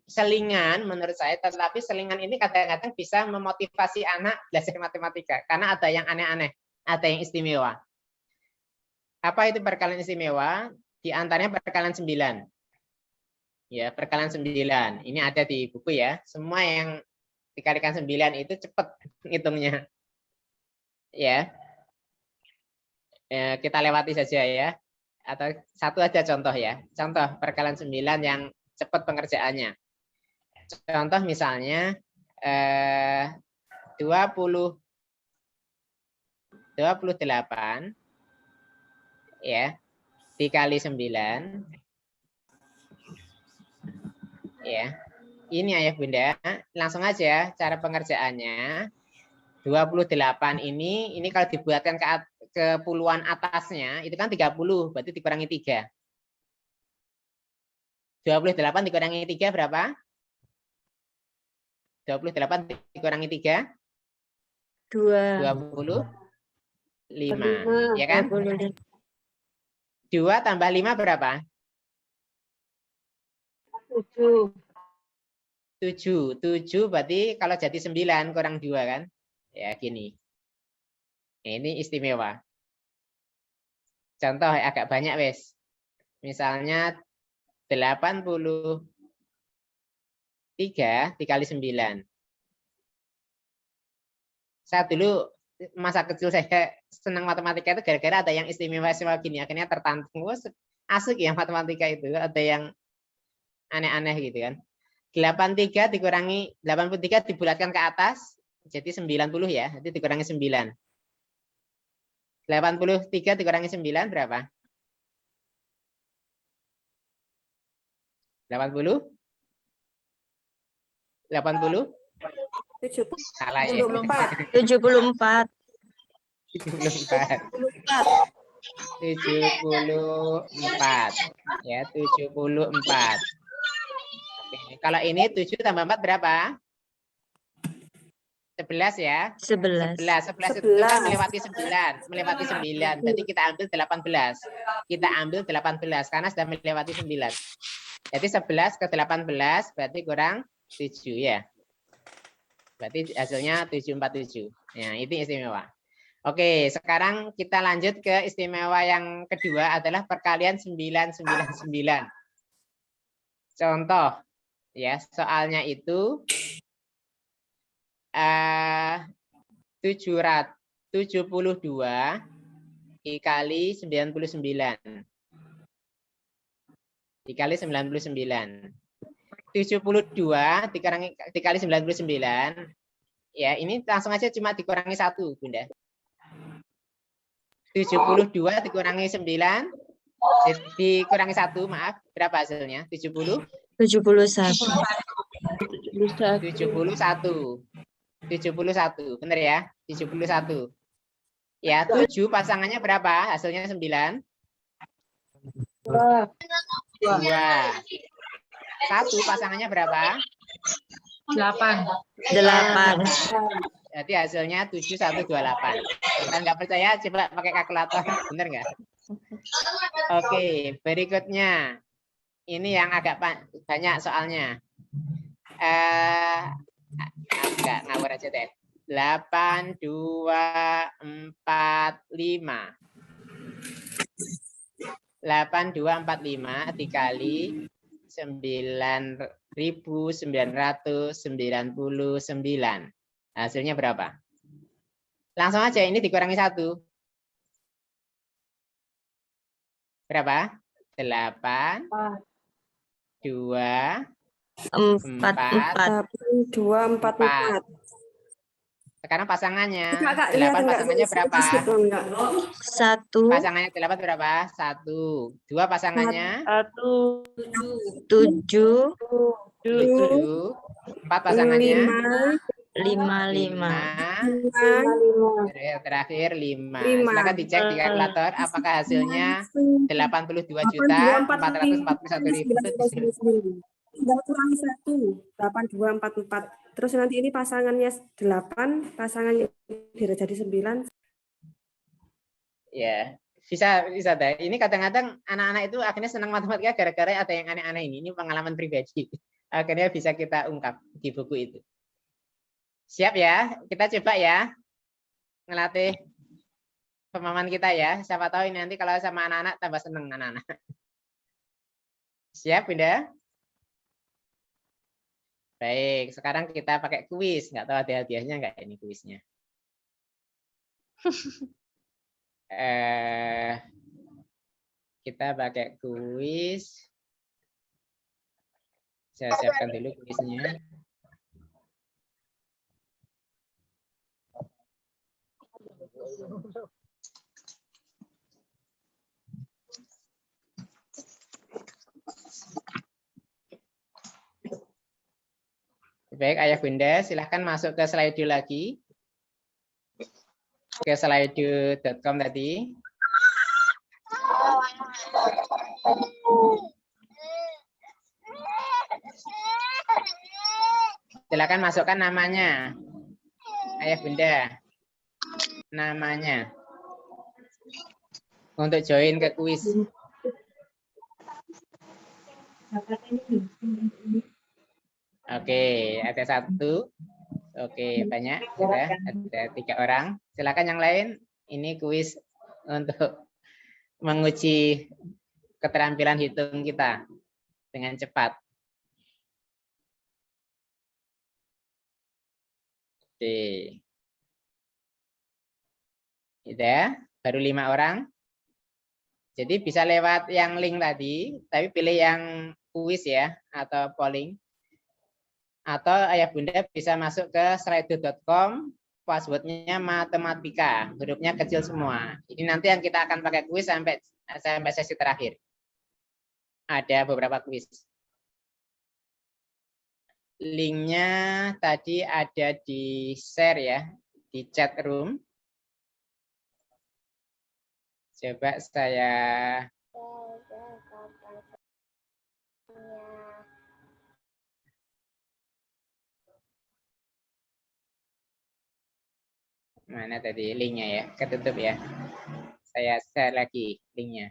selingan menurut saya, tetapi selingan ini kadang-kadang bisa memotivasi anak belajar matematika karena ada yang aneh-aneh, ada yang istimewa. Apa itu perkalian istimewa? Di antaranya perkalian 9. Ya, perkalian 9. Ini ada di buku ya. Semua yang dikalikan 9 itu cepat ngitungnya. Ya. Kita lewati saja ya. Atau satu aja contoh ya. Contoh perkalian 9 yang cepat pengerjaannya. Contoh misalnya 28 ya dikali 9 ya. Ini ayah bunda, langsung aja cara pengerjaannya. 28 ini kalau dibuatkan ke puluhan atasnya itu kan 30, berarti dikurangi 3. 28 dikurangi 3 berapa? 28 dikurangi 3? 25. Ya kan? 2 tambah 5 berapa? 7. 7 berarti kalau jadi 9 kurang 2 kan? Ya gini. Ini istimewa. Contoh agak banyak wes. Misalnya 83 dikali 9. Saya dulu masa kecil saya senang matematika itu gara-gara ada yang istimewa gini. Akhirnya tertantang. Asik ya matematika itu. Ada yang aneh-aneh gitu kan. 83 dibulatkan ke atas jadi 90 ya. Jadi dikurangi 9. 83 dikurangi 9 berapa? 80? 80? Salah ya. 74. 74. Ya, 74. Oke. Kalau ini 7 tambah 4 berapa? 11 ya. 11. 11 itu kan melewati 9. Berarti kita ambil 18. Kita ambil 18 karena sudah melewati 9. Jadi 11 ke 18 berarti kurang 7 ya. Berarti hasilnya 747. Nah, itu istimewa. Oke, sekarang kita lanjut ke istimewa yang kedua adalah perkalian 999. Contoh ya, soalnya itu 772 dikali 99. Dikali 99. 72 dikali 99. Ya, ini langsung aja cuma dikurangi 1, Bunda. 72 dikurangi 9 dikurangi 1, maaf. Berapa hasilnya? 70? 71. 71. Benar ya? 71. Ya, 7 pasangannya berapa? Hasilnya 9. 2. 1 pasangannya berapa? 8. 8. Jadi hasilnya 7128. Kalau nggak percaya coba pakai kalkulator, benar nggak? Oke, berikutnya ini yang agak banyak soalnya. Agak ngawur aja deh. 8, 2, 4, 5. 8, 2, 4, 5 dikali 9.999. Hasilnya berapa? Langsung aja ini dikurangi 1. Berapa? 8, 2, 4, 4. Sekarang pasangannya. 8 pasangannya berapa? 1. Pasangannya 8 berapa? 1. 2 pasangannya? 7. 7. 4 pasangannya? 5, 5. 5. 5. Terakhir 5. Lima. Silakan dicek di kalkulator apakah hasilnya 82.441.000. Tinggal kurangi 1, 8244. Terus nanti ini pasangannya 8, pasangannya jadi 9. Ya, bisa deh. Ini kadang-kadang anak-anak itu akhirnya senang matematika gara-gara ada yang aneh-aneh ini. Ini pengalaman pribadi. Akhirnya bisa kita ungkap di buku itu. Siap ya? Kita coba ya. Ngelatih pemahaman kita ya. Siapa tahu ini nanti kalau sama anak-anak tambah seneng anak-anak. Siap, Bunda? Baik, sekarang kita pakai kuis. Nggak tahu ada hadiahnya nggak ini kuisnya. Kita pakai kuis. Saya siapkan dulu kuisnya. Baik, Ayah Bunda, silahkan masuk ke Slido lagi. Ke slido.com tadi. Silakan masukkan namanya. Ayah Bunda. Namanya. Untuk join ke kuis. Oke, ada 1. Oke, banyak. Sudah ada 3 orang. Silakan yang lain. Ini kuis untuk menguji keterampilan hitung kita dengan cepat. Oke. Sudah, baru 5 orang. Jadi bisa lewat yang link tadi, tapi pilih yang kuis ya, atau polling. Atau Ayah Bunda bisa masuk ke slido.com, passwordnya matematika, hurufnya kecil semua. Ini nanti yang kita akan pakai kuis sampai sesi terakhir. Ada beberapa kuis. Linknya tadi ada di share ya, di chat room. Coba saya mana tadi linknya ya, ketutup ya. Saya share lagi linknya.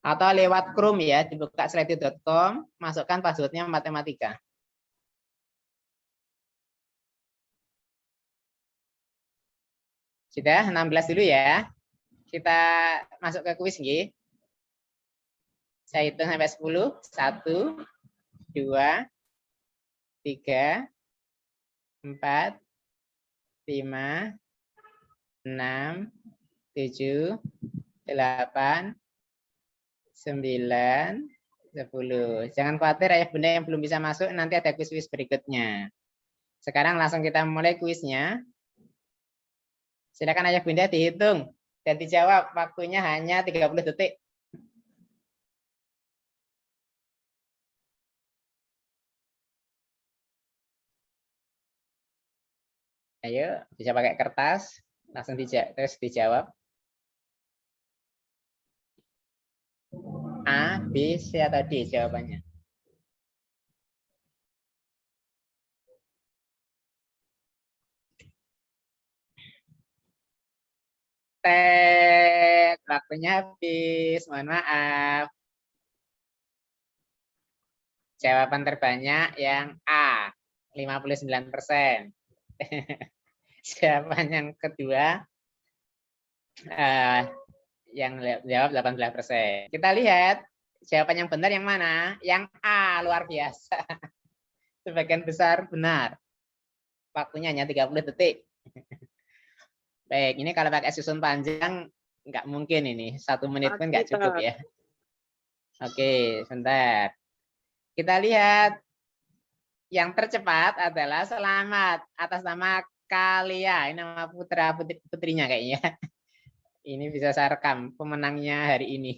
Atau lewat Chrome ya, dibuka slido.com, masukkan passwordnya matematika. Sudah 16 dulu ya. Kita masuk ke kuis nggih. Saya hitung sampai 10. 1, 2, 3, 4, 5, 6, 7, 8, 9, 10. Jangan khawatir Ayah Bunda yang belum bisa masuk, nanti ada kuis-kuis berikutnya. Sekarang langsung kita mulai kuisnya. Silakan Ayah Bunda dihitung dan dijawab, waktunya hanya 30 detik. Ayo, bisa pakai kertas, langsung terus dijawab. A, B, C, atau D jawabannya. Waktunya habis, mohon maaf. Jawaban terbanyak yang A, 59%. Jawaban yang kedua yang jawab 18%. Kita lihat jawaban yang benar yang mana? Yang A, luar biasa. Sebagian besar benar. Waktunya hanya 30 detik. Baik, ini kalau pakai susun panjang nggak mungkin ini. 1 menit pun nggak cukup ya. Oke, sebentar. Kita lihat yang tercepat adalah Selamat atas nama Kalia. Ini nama putrinya kayaknya. Ini bisa saya rekam pemenangnya hari ini.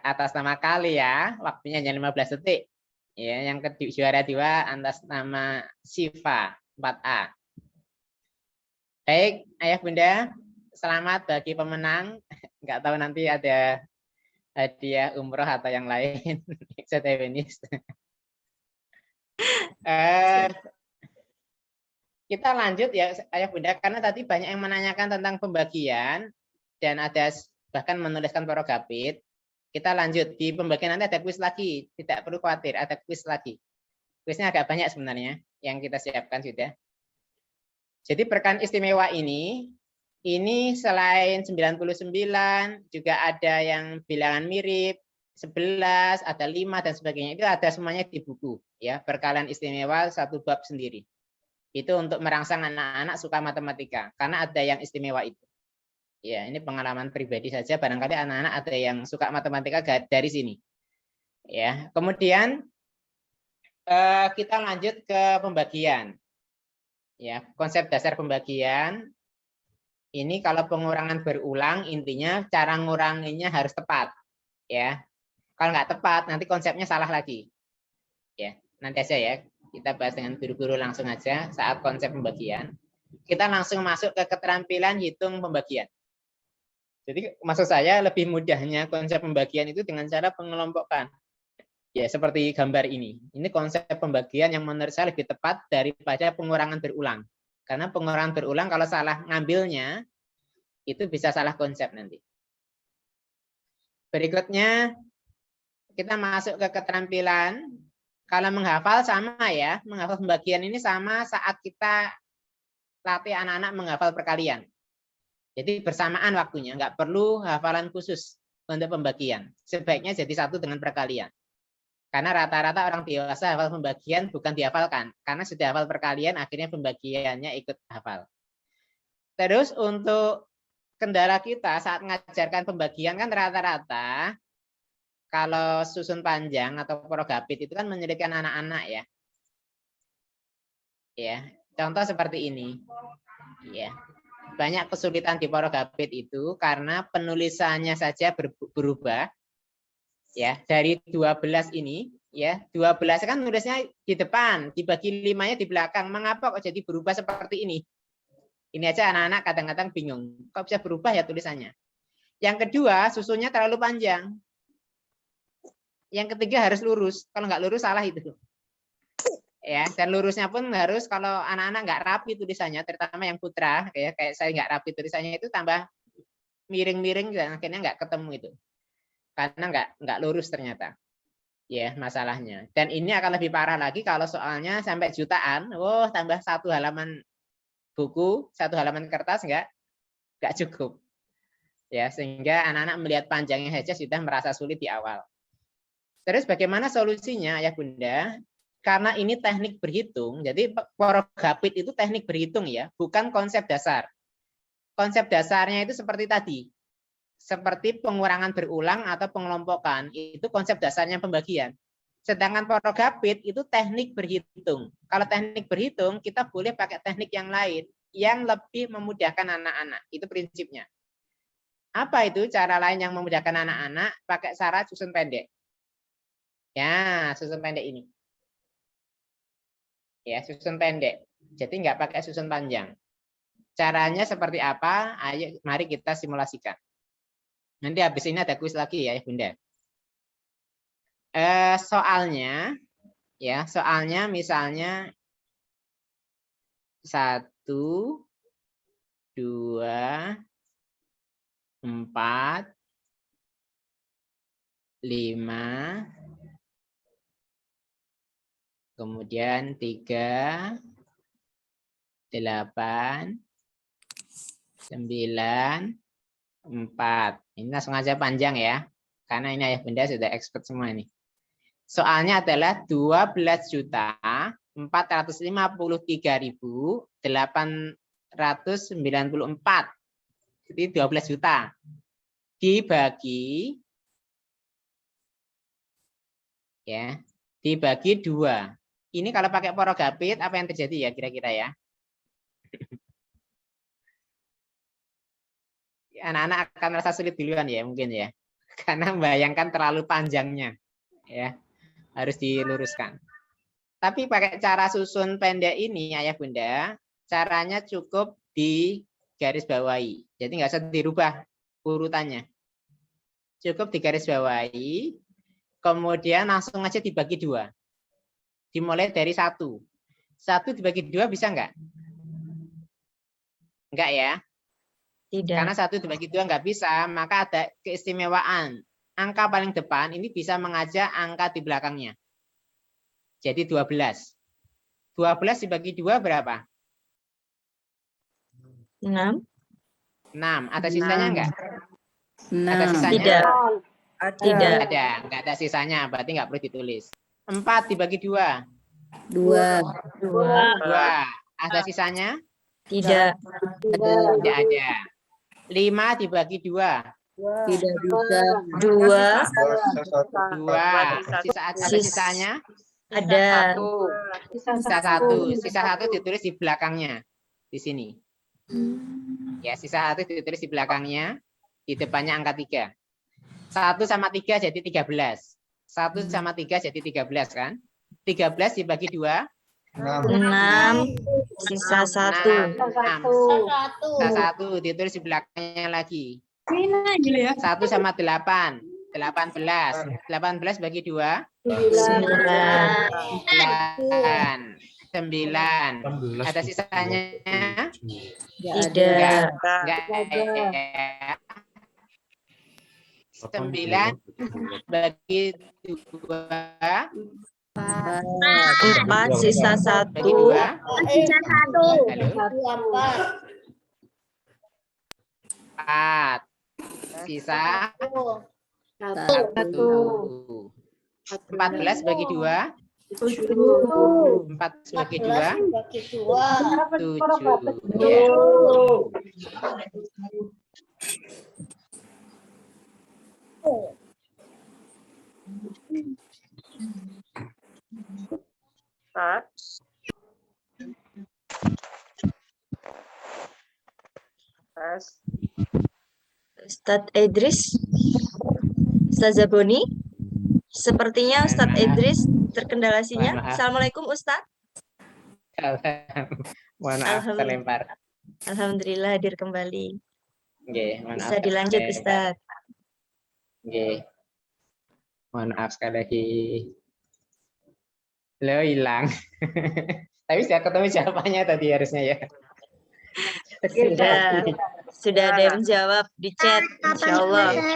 Atas nama Kalia, waktunya hanya 15 detik. Ya, yang juara 2 atas nama Siva 4A. Baik, Ayah Bunda, selamat bagi pemenang. Nggak tahu nanti ada hadiah umroh atau yang lain. Sudah finish. Kita lanjut ya Ayah Bunda, karena tadi banyak yang menanyakan tentang pembagian dan ada bahkan menuliskan porogapit. Kita lanjut di pembagian, nanti ada kuis lagi, tidak perlu khawatir, ada kuis lagi. Kuisnya agak banyak sebenarnya yang kita siapkan sudah. Jadi perkan istimewa ini selain 99 juga ada yang bilangan mirip, 11, ada 5 dan sebagainya. Itu ada semuanya di buku ya, perkalian istimewa satu bab sendiri. Itu untuk merangsang anak-anak suka matematika karena ada yang istimewa itu. Ya, ini pengalaman pribadi saja, barangkali anak-anak ada yang suka matematika dari sini. Ya, kemudian kita lanjut ke pembagian. Ya, konsep dasar pembagian ini kalau pengurangan berulang intinya cara nguranginnya harus tepat. Ya, kalau nggak tepat nanti konsepnya salah lagi. Ya, nanti aja ya kita bahas dengan guru-guru langsung aja saat konsep pembagian. Kita langsung masuk ke keterampilan hitung pembagian. Jadi maksud saya lebih mudahnya konsep pembagian itu dengan cara pengelompokan. Ya, seperti gambar ini. Ini konsep pembagian yang menurut saya lebih tepat daripada pengurangan berulang. Karena pengurangan berulang kalau salah ngambilnya, itu bisa salah konsep nanti. Berikutnya, kita masuk ke keterampilan. Kalau menghafal sama ya, menghafal pembagian ini sama saat kita latih anak-anak menghafal perkalian. Jadi bersamaan waktunya, nggak perlu hafalan khusus untuk pembagian. Sebaiknya jadi satu dengan perkalian. Karena rata-rata orang dewasa hafal pembagian bukan dihafalkan. Karena sudah hafal perkalian, akhirnya pembagiannya ikut hafal. Terus untuk kendala kita saat mengajarkan pembagian kan rata-rata kalau susun panjang atau porogapit itu kan menyulitkan anak-anak ya. Ya, contoh seperti ini. Ya. Banyak kesulitan di porogapit itu karena penulisannya saja berubah. Ya, dari 12 ini ya, 12 kan nulisnya di depan, dibagi 5-nya di belakang. Mengapa kok jadi berubah seperti ini? Ini aja anak-anak kadang-kadang bingung. Kok bisa berubah ya tulisannya? Yang kedua, susunnya terlalu panjang. Yang ketiga harus lurus. Kalau nggak lurus salah itu. Ya, dan lurusnya pun harus kalau anak-anak nggak rapi tulisannya, terutama yang putra, kayak saya nggak rapi tulisannya itu tambah miring-miring dan akhirnya nggak ketemu itu, karena nggak lurus ternyata, ya masalahnya. Dan ini akan lebih parah lagi kalau soalnya sampai jutaan, tambah 1 halaman buku, 1 halaman kertas nggak cukup, ya sehingga anak-anak melihat panjangnya saja sudah merasa sulit di awal. Terus bagaimana solusinya ya Bunda? Karena ini teknik berhitung, jadi porogapit itu teknik berhitung ya, bukan konsep dasar. Konsep dasarnya itu seperti tadi, seperti pengurangan berulang atau pengelompokan, itu konsep dasarnya pembagian. Sedangkan porogapit itu teknik berhitung. Kalau teknik berhitung, kita boleh pakai teknik yang lain, yang lebih memudahkan anak-anak, itu prinsipnya. Apa itu cara lain yang memudahkan anak-anak? Pakai cara susun pendek. Ya, susun pendek ini. Ya, susun pendek. Jadi nggak pakai susun panjang. Caranya seperti apa? Ayo, mari kita simulasikan. Nanti habis ini ada kuis lagi ya, Bunda. Soalnya misalnya 1, 2, 4, 5, kemudian 3, 8, 9, 4. Ini langsung aja panjang ya. Karena ini Ayah Bunda sudah expert semua ini. Soalnya adalah 12.053.894. Jadi 12 juta. Dibagi 2. Ini kalau pakai porogapit apa yang terjadi ya kira-kira ya? Anak-anak akan merasa sulit duluan ya mungkin ya. Karena membayangkan terlalu panjangnya. Ya. harus diluruskan. Tapi pakai cara susun pendek ini, ayah bunda, caranya cukup di garis bawahi. Jadi nggak usah dirubah urutannya. Cukup di garis bawahi, kemudian langsung aja dibagi 2. Dimulai dari 1. 1 dibagi 2 bisa nggak? Enggak ya? Tidak. Karena 1 dibagi 2 nggak bisa, maka ada keistimewaan. Angka paling depan ini bisa mengajak angka di belakangnya. Jadi 12. 12 dibagi 2 berapa? 6. 6. Ada sisanya enggak? Ada 6. sisanya? Tidak. Tidak. Ada. Enggak ada sisanya, berarti enggak perlu ditulis. 4 dibagi 2. 2. 2. Ada sisanya? Tidak. Tidak ada. 5 dibagi 2. Tidak bisa. 2. 2. Ada sisanya? Ada. Sisa 1. Sisa 1 ditulis di belakangnya. Di sini. Ya, sisa 1 ditulis di belakangnya. Di depannya angka 3. 1 sama 3 jadi 13. 1 sama 3 jadi 13 kan? 13 dibagi 2. 6. Sisa 1. 6. Sisa 1 ditulis di belakangnya lagi. 1 sama 8. 18. 18 bagi 2. 9. 9. Ada sisanya? Tidak. Enggak. 9 bagi 2. 4. Sisa 1. Bagi 2. Sisa 1. Halo? 4. Sisa 1. 14 bagi 2. 4 bagi 2. 7. Ya. Ustadz Idris, Ustazah Boni, sepertinya Ustadz Idris terkendala sinyal. Maaf. Assalamualaikum Ustadz. Mohon maaf terlempar. Alhamdulillah hadir kembali. Nggih, mohon Bisa maaf, dilanjut terlempar. Ustadz. Nggih. Mohon maaf sekali lagi. Lo hilang. Tapi sudah ketemu jawabannya tadi harusnya ya. Sudah ada yang menjawab di chat, insya Allah.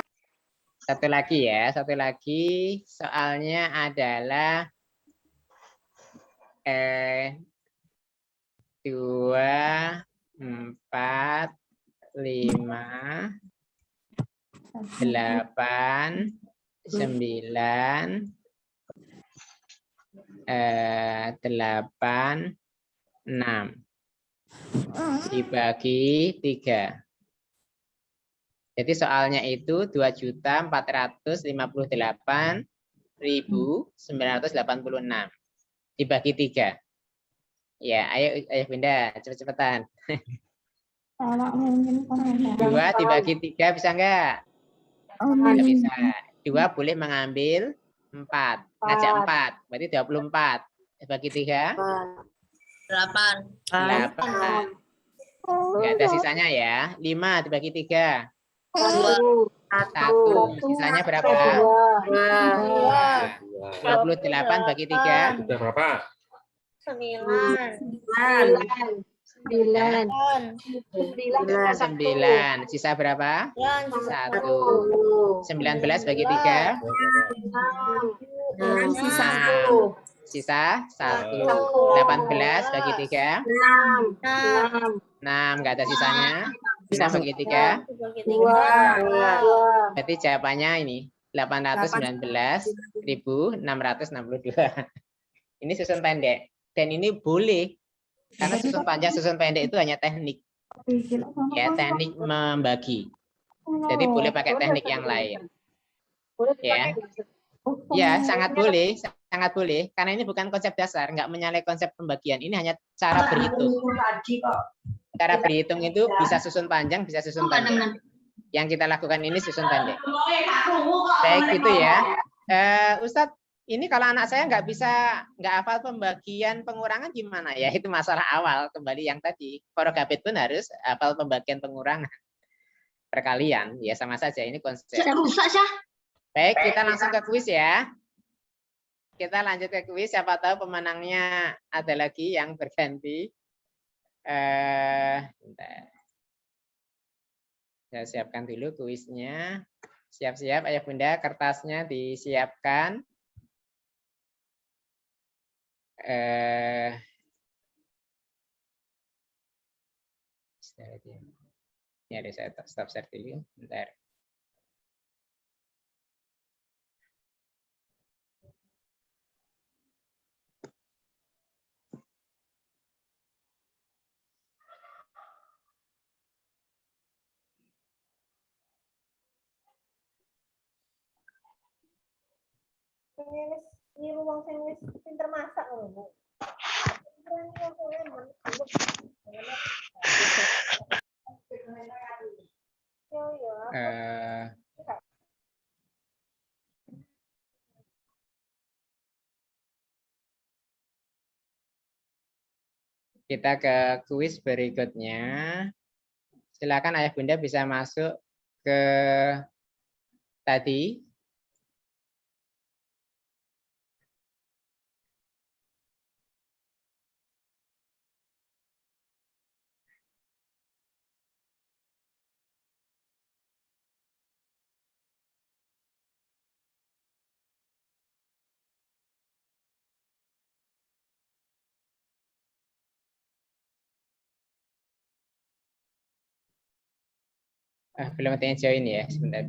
Satu lagi ya, satu lagi soalnya adalah 2, 4, 5, 8, 9, 8, 6 dibagi 3. Jadi soalnya itu 2.458.986 dibagi 3. Ya, ayo Bunda, cepet-cepetan. 2 dibagi 3 bisa enggak? Tidak bisa. 2 boleh mengambil 4. Ngajak 4. Berarti 24. Dibagi 3. 8. Enggak ada sisanya ya. 5 dibagi 3. 1. Sisanya berapa? 28 bagi 3. Sudah berapa? 9. Sisa berapa? 1. 19 bagi 3. Sisa 1. 18 bagi 3. 6. Enggak ada sisanya. 6 bagi 3. Berarti jawabannya ini 819.662. Ini susun pendek. Dan ini boleh. Karena susun panjang, susun pendek itu hanya teknik. Ya, teknik membagi. Jadi boleh pakai teknik yang lain. Ya. Ya, sangat boleh. Sangat boleh. Karena ini bukan konsep dasar. Nggak menyalahi konsep pembagian. Ini hanya cara berhitung. Cara berhitung itu bisa susun panjang, bisa susun pendek. Yang kita lakukan ini susun pendek. Baik, itu ya. Ustadz, Ini kalau anak saya nggak hafal pembagian pengurangan gimana ya? Itu masalah awal, kembali yang tadi. Forogabit pun harus hafal pembagian pengurangan. Perkalian, ya sama saja, ini konsep. Baik, kita langsung ke kuis ya. Kita lanjut ke kuis, siapa tahu pemenangnya ada lagi yang berganti. Bentar. Saya siapkan dulu kuisnya. Siap-siap, ayah bunda, kertasnya disiapkan. Ini ada saya stop share dulu. Bentar. Ini ruang sandwich pinter masak loh, Bu. Kita ke kuis berikutnya. Silakan ayah bunda bisa masuk ke tadi. Belum ada yang join ya, sebentar.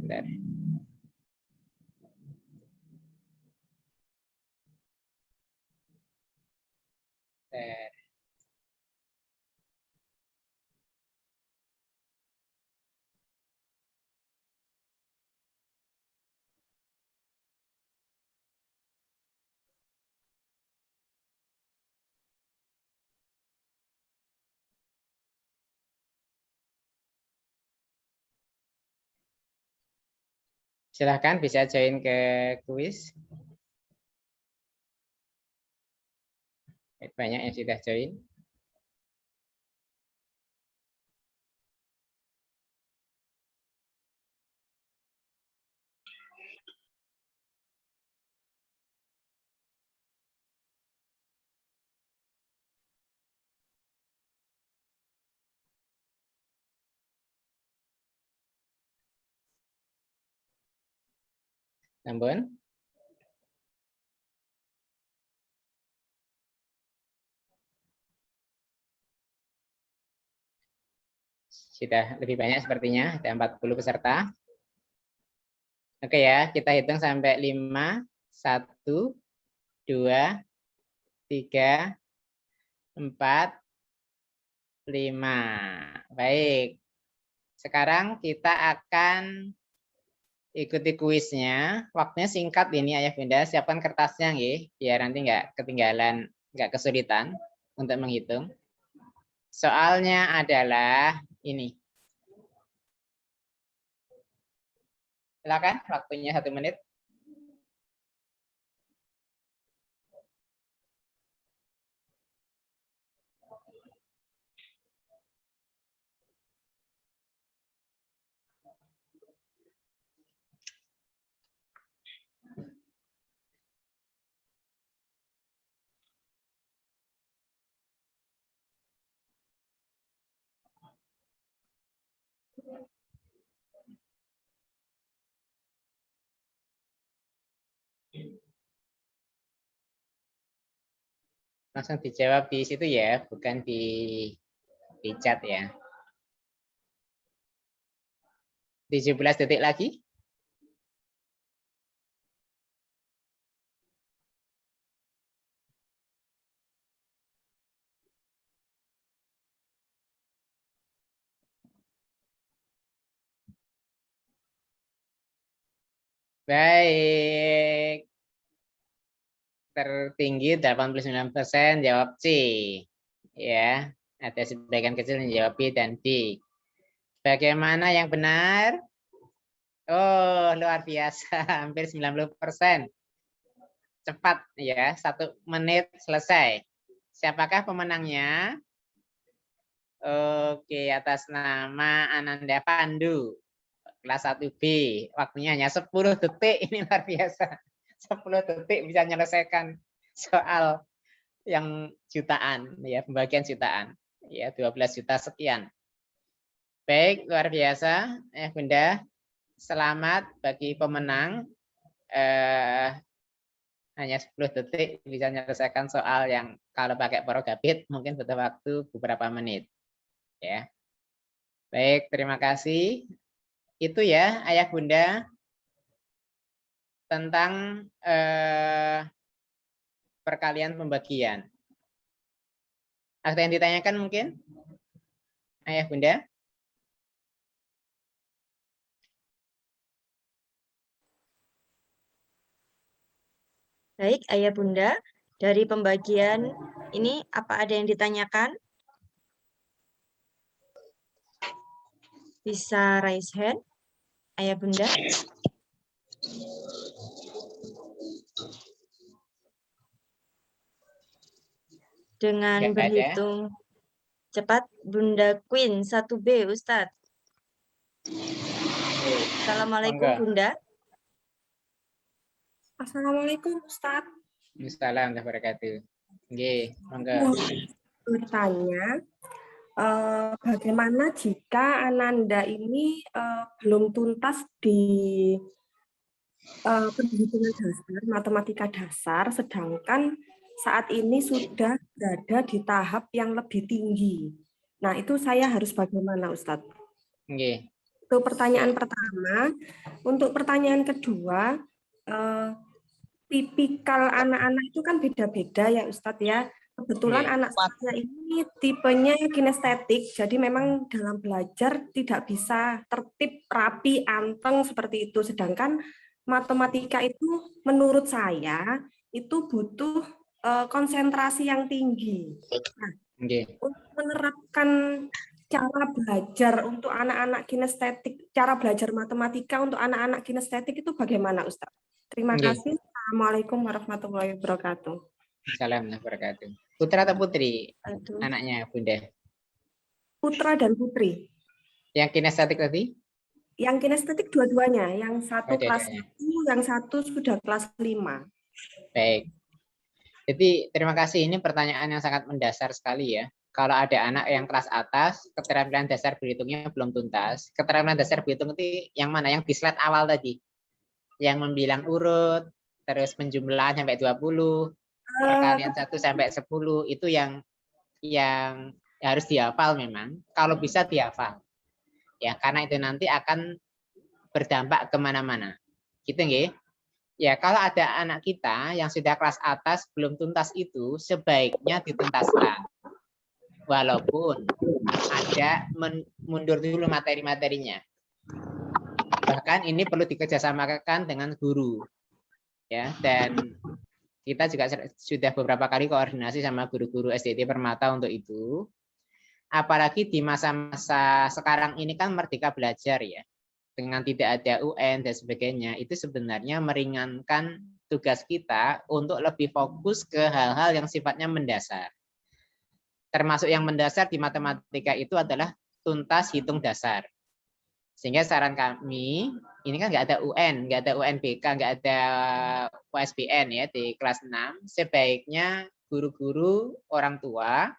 Silahkan bisa join ke kuis. Banyak yang sudah join. Namun, sudah lebih banyak sepertinya, ada 40 peserta. Oke ya, kita hitung sampai 5, 1, 2, 3, 4, 5. Baik. Sekarang kita akan ikuti kuisnya. Waktunya singkat ini ayah bunda, siapkan kertasnya nggih, biar nanti nggak ketinggalan, nggak kesulitan untuk menghitung. Soalnya adalah ini. Silakan, waktunya 1 menit. Langsung dijawab di situ ya, bukan di chat ya. 17 detik lagi. Baik. Tertinggi 89% jawab C. Ya, ada sebagian kecil yang jawab B dan D. Bagaimana yang benar? Oh, luar biasa, hampir 90%. cepat ya, 1 menit selesai. Siapakah pemenangnya? Oke, atas nama Ananda Pandu, kelas 1B. Waktunya hanya 10 detik, ini luar biasa. 10 detik bisa menyelesaikan soal yang jutaan, ya, pembagian jutaan. Ya, 12 juta sekian. Baik, luar biasa. Bunda, selamat bagi pemenang. Hanya 10 detik bisa menyelesaikan soal yang kalau pakai Porogabit mungkin butuh waktu beberapa menit. Ya. Baik, terima kasih. Itu ya, Ayah Bunda, tentang perkalian pembagian. Ada yang ditanyakan mungkin? Ayah Bunda? Baik, Ayah Bunda, dari pembagian ini apa ada yang ditanyakan? Bisa raise hand, Ayah Bunda. Dengan Nggak ada. berhitung cepat, Bunda Queen 1B, Ustadz. Assalamualaikum, Monggo. Bunda. Assalamualaikum Ustadz. Assalamualaikum warahmatullahi wabarakatuh. Nggih, monggo. Bertanya, bagaimana jika Ananda ini belum tuntas di perhitungan dasar, matematika dasar, sedangkan saat ini sudah berada di tahap yang lebih tinggi. Nah, itu saya harus bagaimana, Ustadz? Nggih. Itu pertanyaan pertama. Untuk pertanyaan kedua, tipikal anak-anak itu kan beda-beda ya, Ustadz ya. Kebetulan anak saya ini tipenya kinestetik, jadi memang dalam belajar tidak bisa tertib, rapi, anteng seperti itu. Sedangkan matematika itu menurut saya itu butuh konsentrasi yang tinggi. Nah, untuk menerapkan cara belajar untuk anak-anak kinestetik, cara belajar matematika untuk anak-anak kinestetik itu bagaimana, Ustaz? Terima kasih. Assalamualaikum warahmatullahi wabarakatuh. Assalamualaikum warahmatullahi wabarakatuh. Putra atau putri? Anaknya Bunda. Putra dan putri. Yang kinestetik tadi? Yang kinestetik dua-duanya, yang satu kelas 1, yang satu sudah kelas 5. Baik. Jadi terima kasih, ini pertanyaan yang sangat mendasar sekali ya. Kalau ada anak yang kelas atas, keterampilan dasar berhitungnya belum tuntas. Keterampilan dasar berhitung itu yang mana? Yang di slide awal tadi. Yang membilang urut, terus menjumlah sampai 20, perkalian 1 sampai 10, itu yang harus dihafal memang. Kalau bisa dihafal. Ya, karena itu nanti akan berdampak kemana-mana. Gitu nggih? Ya, kalau ada anak kita yang sudah kelas atas belum tuntas itu, sebaiknya dituntaskan. Walaupun ada mundur dulu materi-materinya. Bahkan ini perlu dikerjasamakan dengan guru. Ya, dan kita juga sudah beberapa kali koordinasi sama guru-guru SDT Permata untuk itu. Apalagi di masa-masa sekarang ini kan merdeka belajar ya. Dengan tidak ada UN dan sebagainya, itu sebenarnya meringankan tugas kita untuk lebih fokus ke hal-hal yang sifatnya mendasar. Termasuk yang mendasar di matematika itu adalah tuntas hitung dasar. Sehingga saran kami, ini kan nggak ada UN, nggak ada UNBK, nggak ada USBN ya di kelas 6, sebaiknya guru-guru orang tua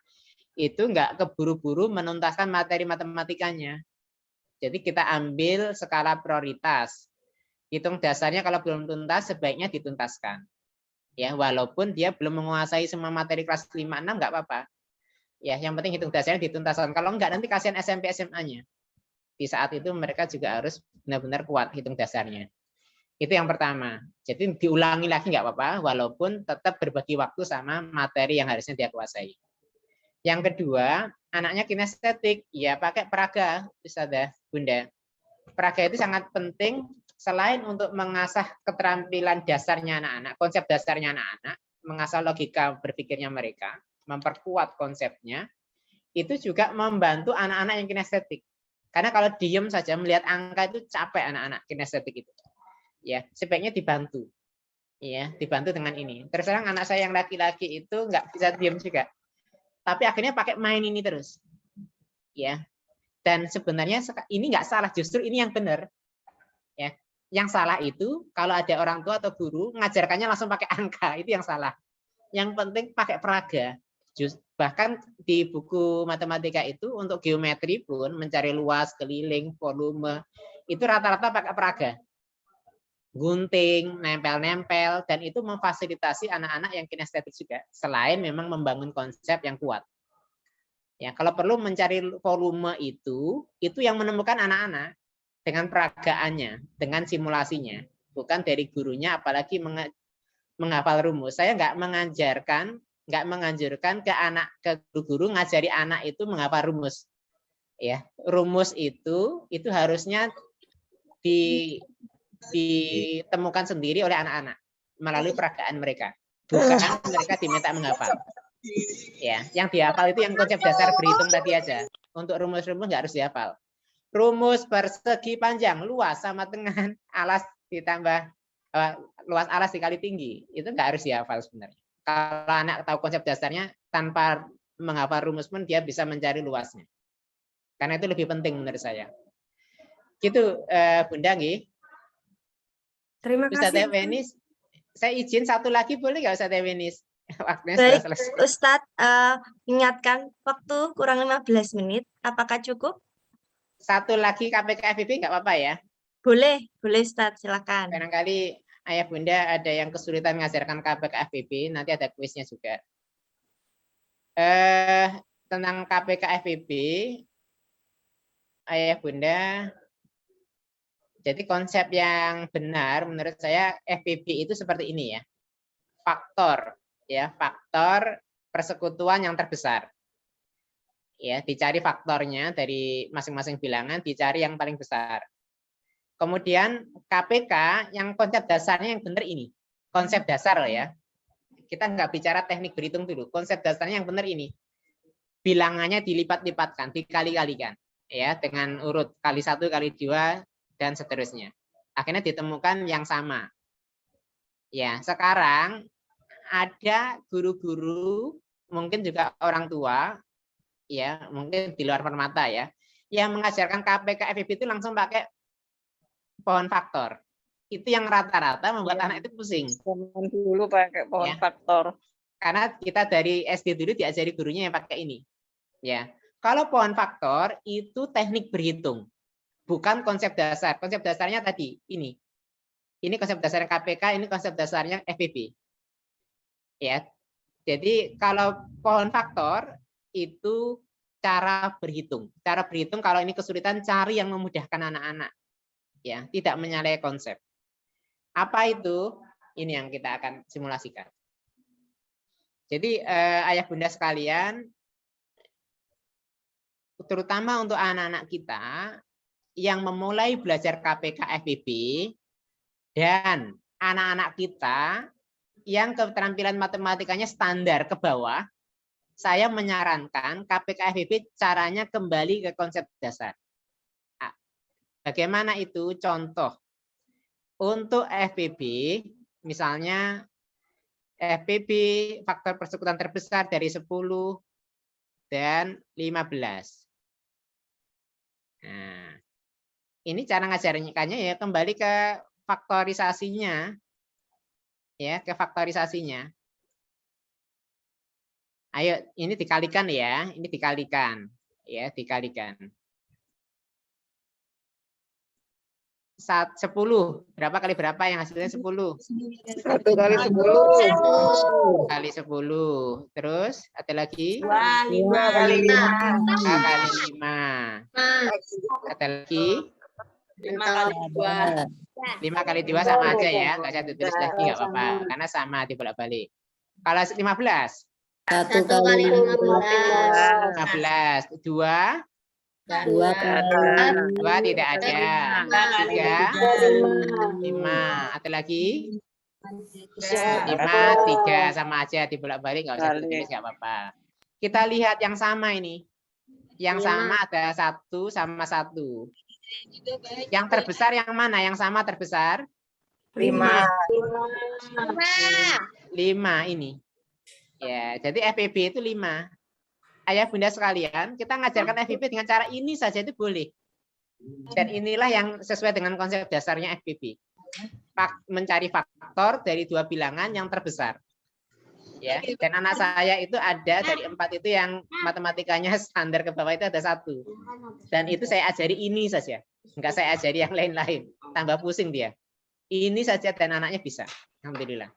itu nggak keburu-buru menuntaskan materi matematikanya. Jadi kita ambil skala prioritas. Hitung dasarnya kalau belum tuntas sebaiknya dituntaskan. Ya, walaupun dia belum menguasai semua materi kelas 5 6 enggak apa-apa. Ya, yang penting hitung dasarnya dituntaskan. Kalau enggak nanti kasihan SMP SMA-nya. Di saat itu mereka juga harus benar-benar kuat hitung dasarnya. Itu yang pertama. Jadi diulangi lagi enggak apa-apa walaupun tetap berbagi waktu sama materi yang harusnya dia kuasai. Yang kedua, anaknya kinestetik, ya pakai peraga, Ustazah, Bunda. Peraga itu sangat penting selain untuk mengasah keterampilan dasarnya anak-anak, konsep dasarnya anak-anak, mengasah logika berpikirnya mereka, memperkuat konsepnya, itu juga membantu anak-anak yang kinestetik. Karena kalau diem saja melihat angka itu capek anak-anak kinestetik itu. Ya, sebaiknya dibantu. Ya, dibantu dengan ini. Terus terang anak saya yang laki-laki itu nggak bisa diam juga. Tapi akhirnya pakai main ini terus. Ya. Dan sebenarnya ini nggak salah, justru ini yang benar. Ya. Yang salah itu kalau ada orang tua atau guru ngajarkannya langsung pakai angka, itu yang salah. Yang penting pakai peraga. Bahkan di buku matematika itu untuk geometri pun mencari luas, keliling, volume, itu rata-rata pakai peraga. Gunting, nempel-nempel, dan itu memfasilitasi anak-anak yang kinestetik juga, selain memang membangun konsep yang kuat. Ya, kalau perlu mencari volume itu yang menemukan anak-anak dengan peragaannya, dengan simulasinya, bukan dari gurunya, apalagi menghafal rumus. Saya nggak menganjurkan ke guru ngajari anak itu menghafal rumus. Ya, rumus itu harusnya ditemukan sendiri oleh anak-anak melalui peragaan mereka, bukan mereka diminta menghafal. Ya, yang dihafal itu yang konsep dasar berhitung tadi aja. Untuk rumus-rumus nggak harus dihafal. Rumus persegi panjang luas sama dengan alas ditambah luas alas dikali tinggi, itu nggak harus dihafal sebenarnya. Kalau anak tahu konsep dasarnya, tanpa menghafal rumus pun dia bisa mencari luasnya. Karena itu lebih penting menurut saya. Gitu, Bunda nggih. Terima Ustaz kasih. Evenis, saya izin satu lagi boleh nggak Ustaz Evenis? Waktunya Baik, sudah selesai. Ustadz, ingatkan waktu kurang 15 menit. Apakah cukup? Satu lagi KPK FIB nggak apa-apa ya? Boleh Ustadz, silakan. Barangkali Ayah Bunda ada yang kesulitan mengajarkan KPK FIB, nanti ada kuisnya juga. Tentang KPK FIB, Ayah Bunda, jadi konsep yang benar menurut saya FIB itu seperti ini ya. Faktor persekutuan yang terbesar. Ya, dicari faktornya dari masing-masing bilangan, dicari yang paling besar. Kemudian KPK yang konsep dasarnya yang benar ini. Konsep dasar loh ya. Kita nggak bicara teknik berhitung dulu. Konsep dasarnya yang benar ini. Bilangannya dilipat-lipatkan, dikali-kalikan. Ya, dengan urut kali 1, kali 2, dan seterusnya. Akhirnya ditemukan yang sama. Ya, sekarang ada guru-guru, mungkin juga orang tua, ya mungkin di luar permata ya, yang mengajarkan KPK FIB itu langsung pakai pohon faktor. Itu yang rata-rata membuat anak itu pusing. Dulu pakai pohon faktor. Karena kita dari SD dulu diajari gurunya yang pakai ini. Ya, kalau pohon faktor itu teknik berhitung, bukan konsep dasar. Konsep dasarnya tadi ini. Ini konsep dasar KPK, ini konsep dasarnya FIB. Ya, jadi kalau pohon faktor itu cara berhitung. Cara berhitung kalau ini kesulitan cari yang memudahkan anak-anak. Ya, tidak menyalahi konsep. Apa itu? Ini yang kita akan simulasikan. Jadi ayah bunda sekalian, terutama untuk anak-anak kita yang memulai belajar KPK FIB dan anak-anak kita yang keterampilan matematikanya standar ke bawah, saya menyarankan KPK FIB caranya kembali ke konsep dasar. Bagaimana itu? Contoh, untuk FIB, misalnya FIB faktor persekutuan terbesar dari 10 dan 15. Nah, ini cara ngajarkannya ya kembali ke faktorisasinya. Ya, ke faktorisasinya. Ayo, ini dikalikan ya, ini dikalikan. Ya, dikalikan. 10. Berapa kali berapa yang hasilnya 10? 1 kali 10. Kali 10. Terus ada lagi? 2 kali 5. 2 kali 5. Ada lagi? 5 kali 2. 5 kali 2 sama aja ya, nggak usah ditulis lagi nggak apa-apa, karena sama dibolak-balik. Kalau 15? 1 kali 15. 2? 2 tidak ada. 3? 5. Ada lagi? 5, 3 sama aja dibolak-balik, nggak usah ditulis nggak apa-apa. Kita lihat yang sama ini. Yang sama ada 1 sama 1. Yang terbesar yang mana? Yang sama terbesar? 5. 5 ini. Ya, jadi FEB itu 5. Ayah bunda sekalian, kita ngajarkan FEB dengan cara ini saja itu boleh. Dan inilah yang sesuai dengan konsep dasarnya FEB. Mencari faktor dari 2 bilangan yang terbesar. Ya, dan anak saya itu ada dari 4 itu yang matematikanya standar ke bawah itu ada 1. Dan itu saya ajari ini saja. Enggak saya ajari yang lain-lain. Tambah pusing dia. Ini saja dan anaknya bisa. Alhamdulillah.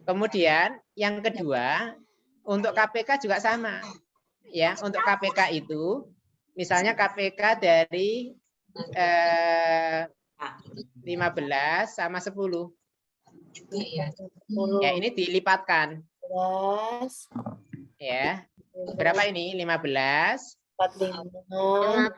Kemudian yang kedua, untuk KPK juga sama. Ya, untuk KPK itu misalnya KPK dari 15 sama 10. Ya, ini dilipatkan. Ya. Berapa ini? 15 15,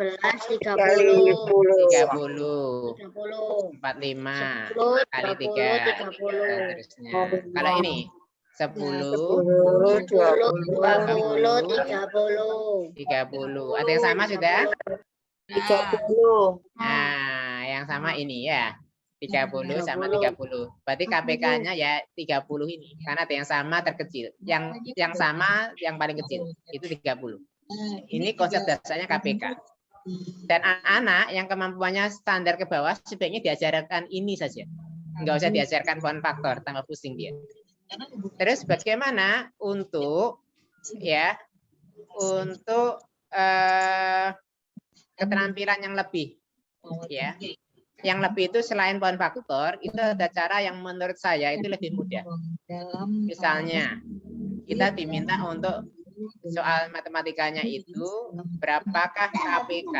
30, 30 30, 45 kali 3 30, terusnya. Kalau ini 10 20, 30. 30. Ada yang sama sudah? 30. Nah, yang sama ini ya. 30 sama 30. Berarti KPK-nya ya 30 ini. Karena ada yang sama terkecil. Yang sama yang paling kecil itu 30. Ini konsep dasarnya KPK. Dan anak-anak yang kemampuannya standar ke bawah sebaiknya diajarkan ini saja. Enggak usah diajarkan poin faktor, tambah pusing dia. Terus bagaimana untuk keterampilan yang lebih, ya? Yang lebih itu selain poin faktor, itu ada cara yang menurut saya itu lebih mudah. Misalnya kita diminta untuk soal matematikanya itu berapakah KPK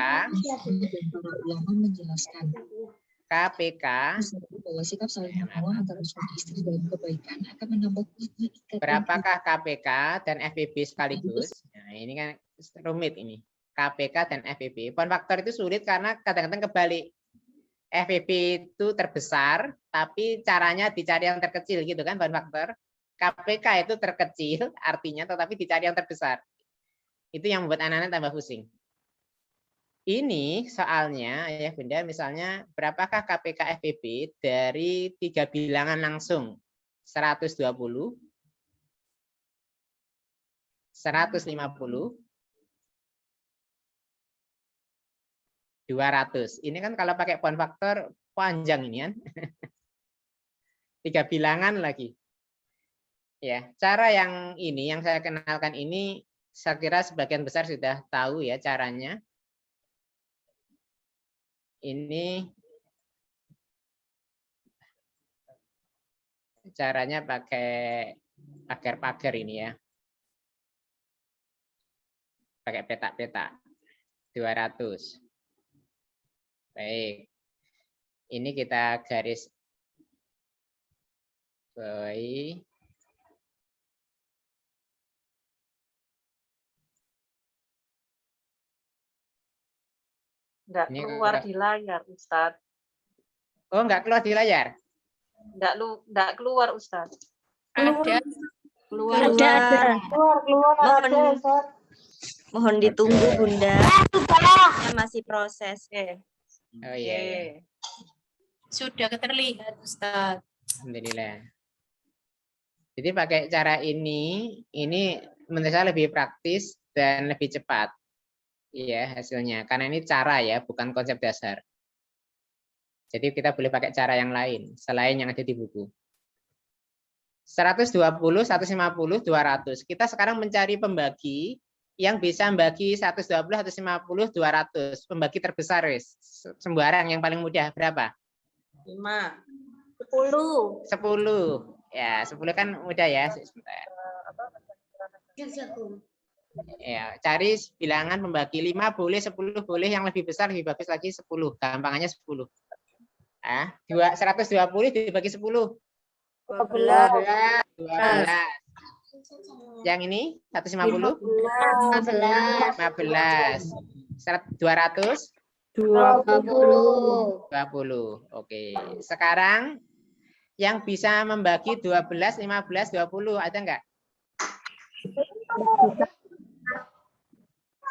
berapakah KPK dan FEB sekaligus? Nah, ini kan rumit ini. KPK dan FEB. Poin faktor itu sulit karena kadang-kadang kebalik. FEB itu terbesar, tapi caranya dicari yang terkecil gitu kan poin faktor. KPK itu terkecil artinya tetapi dicari yang terbesar. Itu yang membuat anak-anak tambah pusing. Ini soalnya ya Bunda, misalnya berapakah KPK FEB dari 3 bilangan langsung? 120, 150, 200. Ini kan kalau pakai poin faktor panjang ini kan. 3 bilangan lagi. Ya, cara yang ini yang saya kenalkan ini saya kira sebagian besar sudah tahu ya caranya. Ini caranya pakai pagar-pagar ini ya. Pakai petak-petak. 200. Baik. Ini kita garis bawahi. Enggak keluar di layar, Ustadz. Oh, enggak keluar di layar? Enggak keluar, Ustadz. Ada. Keluar. Mohon ditunggu Bunda. Masih proses. Oh iya. Sudah terlihat, Ustadz. Alhamdulillah. Jadi pakai cara ini menurut saya lebih praktis dan lebih cepat. Iya hasilnya. Karena ini cara ya, bukan konsep dasar. Jadi kita boleh pakai cara yang lain selain yang ada di buku. 120, 150, 200. Kita sekarang mencari pembagi yang bisa membagi 120, 150, 200. Pembagi terbesar wis. Sembarang yang paling mudah berapa? 5. 10. 10. Ya, 10 kan mudah ya. Sebentar. Ya, cari bilangan pembagi 5 boleh, 10 boleh, yang lebih besar lebih bagus lagi 10. Gampangannya 10. 120 dibagi 10. 12. 12. Yang ini 150? 15. 200? 20. 20. Oke. Sekarang yang bisa membagi 12, 15, 20 ada enggak?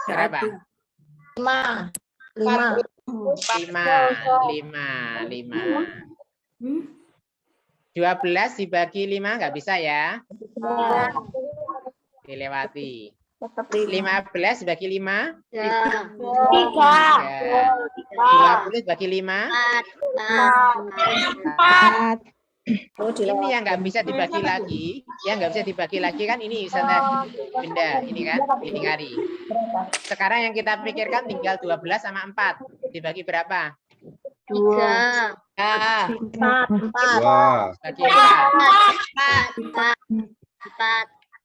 Berapa? 5. 5. 12 dibagi 5 nggak bisa ya? Dilewati. 15 dibagi 5? Tiga. 20 dibagi 5? Ini yang nggak bisa dibagi lagi. Yang nggak bisa dibagi lagi kan ini misalnya benda. Ini kan dilingkari. Sekarang yang kita pikirkan tinggal 12 sama 4. Dibagi berapa? 3. Wah. Bagi 4. 4.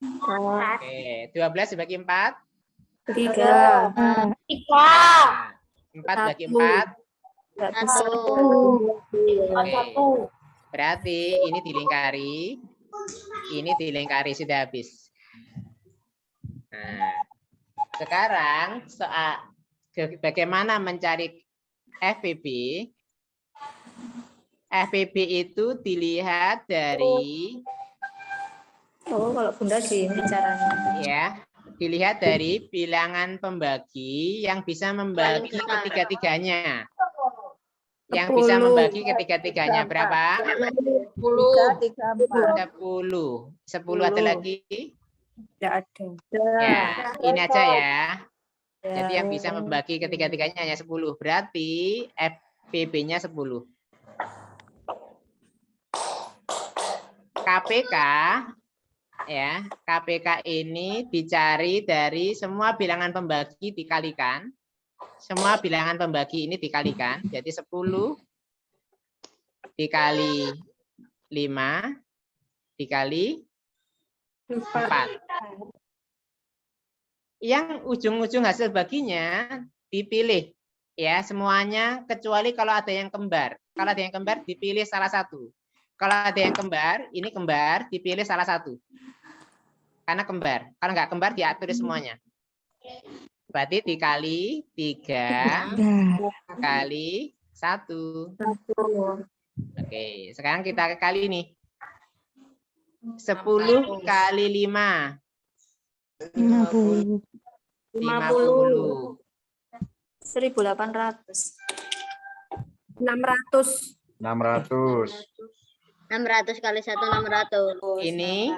Oke, 12 dibagi 4. 3. 4 bagi 4. 1. Berarti ini dilingkari. Ini dilingkari sudah habis. Nah, sekarang soal bagaimana mencari FPB. FPB itu dilihat dari Kalau Bunda gini caranya. ya, dilihat dari bilangan pembagi yang bisa membagi ketiga-tiganya. Yang bisa membagi ketiga-tiganya berapa? 10. 10 ada lagi? Tidak ada. Ya, ini aja ya. Jadi yang bisa membagi ketiga-tiganya hanya 10. Berarti FPB-nya 10. KPK ya, KPK ini dicari dari semua bilangan pembagi dikalikan. Semua bilangan pembagi ini dikalikan. Jadi 10 dikali 5 dikali 4. Yang ujung-ujung hasil baginya dipilih ya semuanya kecuali kalau ada yang kembar. Kalau ada yang kembar dipilih salah satu. Kalau ada yang kembar, ini kembar dipilih salah satu. Karena kembar. Kalau nggak kembar diatur semuanya. Berarti dikali 3 kali 1. Oke, sekarang kita kali nih. 10 kali 5. 50. 50. 1.800. 600. 600. 600 kali 1 600. Ini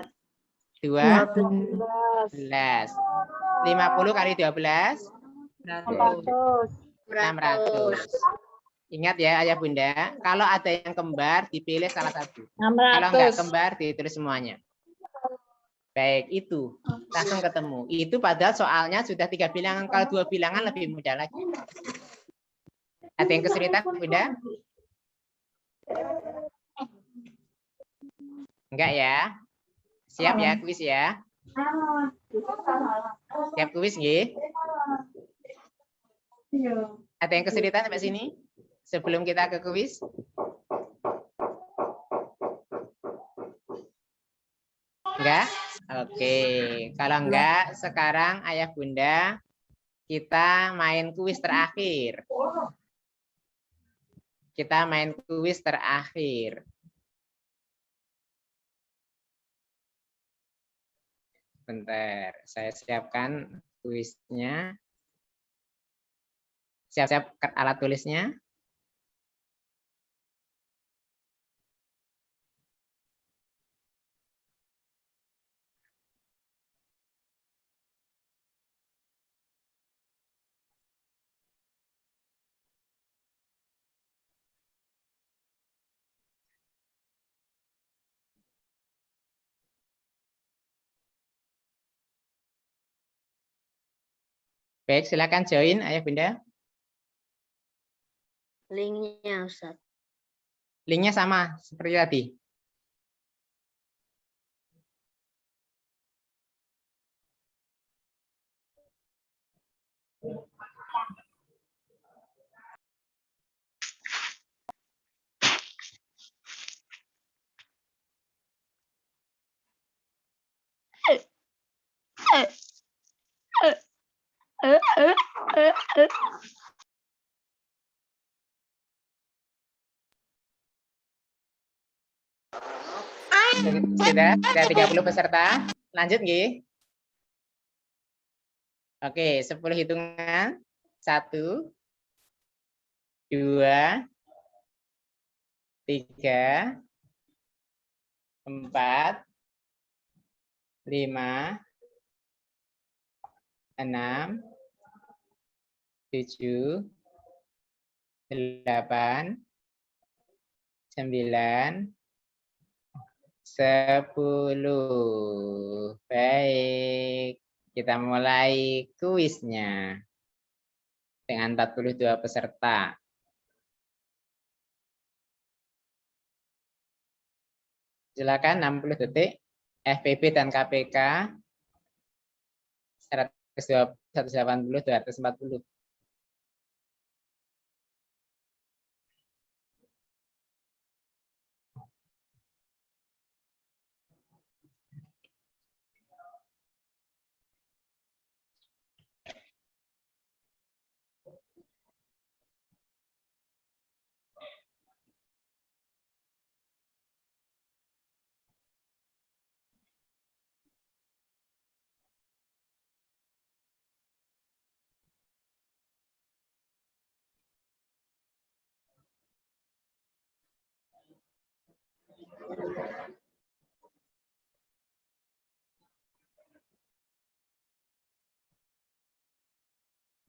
12. 50 kali 12. 600. Ingat ya ayah bunda, kalau ada yang kembar dipilih salah satu. Kalau nggak kembar ditulis semuanya. Baik, itu langsung ketemu. Itu padahal soalnya sudah 3 bilangan. Kalau 2 bilangan lebih mudah lagi. Ada yang kesulitan bunda? Enggak ya? Siap ya kuis ya? Siap kuis nggih? Ada yang kesulitan sampai sini? Sebelum kita ke kuis? Enggak? Oke. Kalau enggak, sekarang ayah bunda kita main kuis terakhir. Kita main kuis terakhir. Bentar, saya siapkan kuisnya. Siap-siap alat tulisnya. Baik, silakan join ayah bunda. Linknya Ustaz. Linknya sama seperti tadi. Sudah 30 peserta. Lanjut nggih. Oke, 10 hitungan. 1, 2, 3, 4, 5, 6, 7, 8, 9, 10. Baik, kita mulai kuisnya dengan 42 peserta. Silakan 60 detik. FPB dan KPK 120, 180, 240.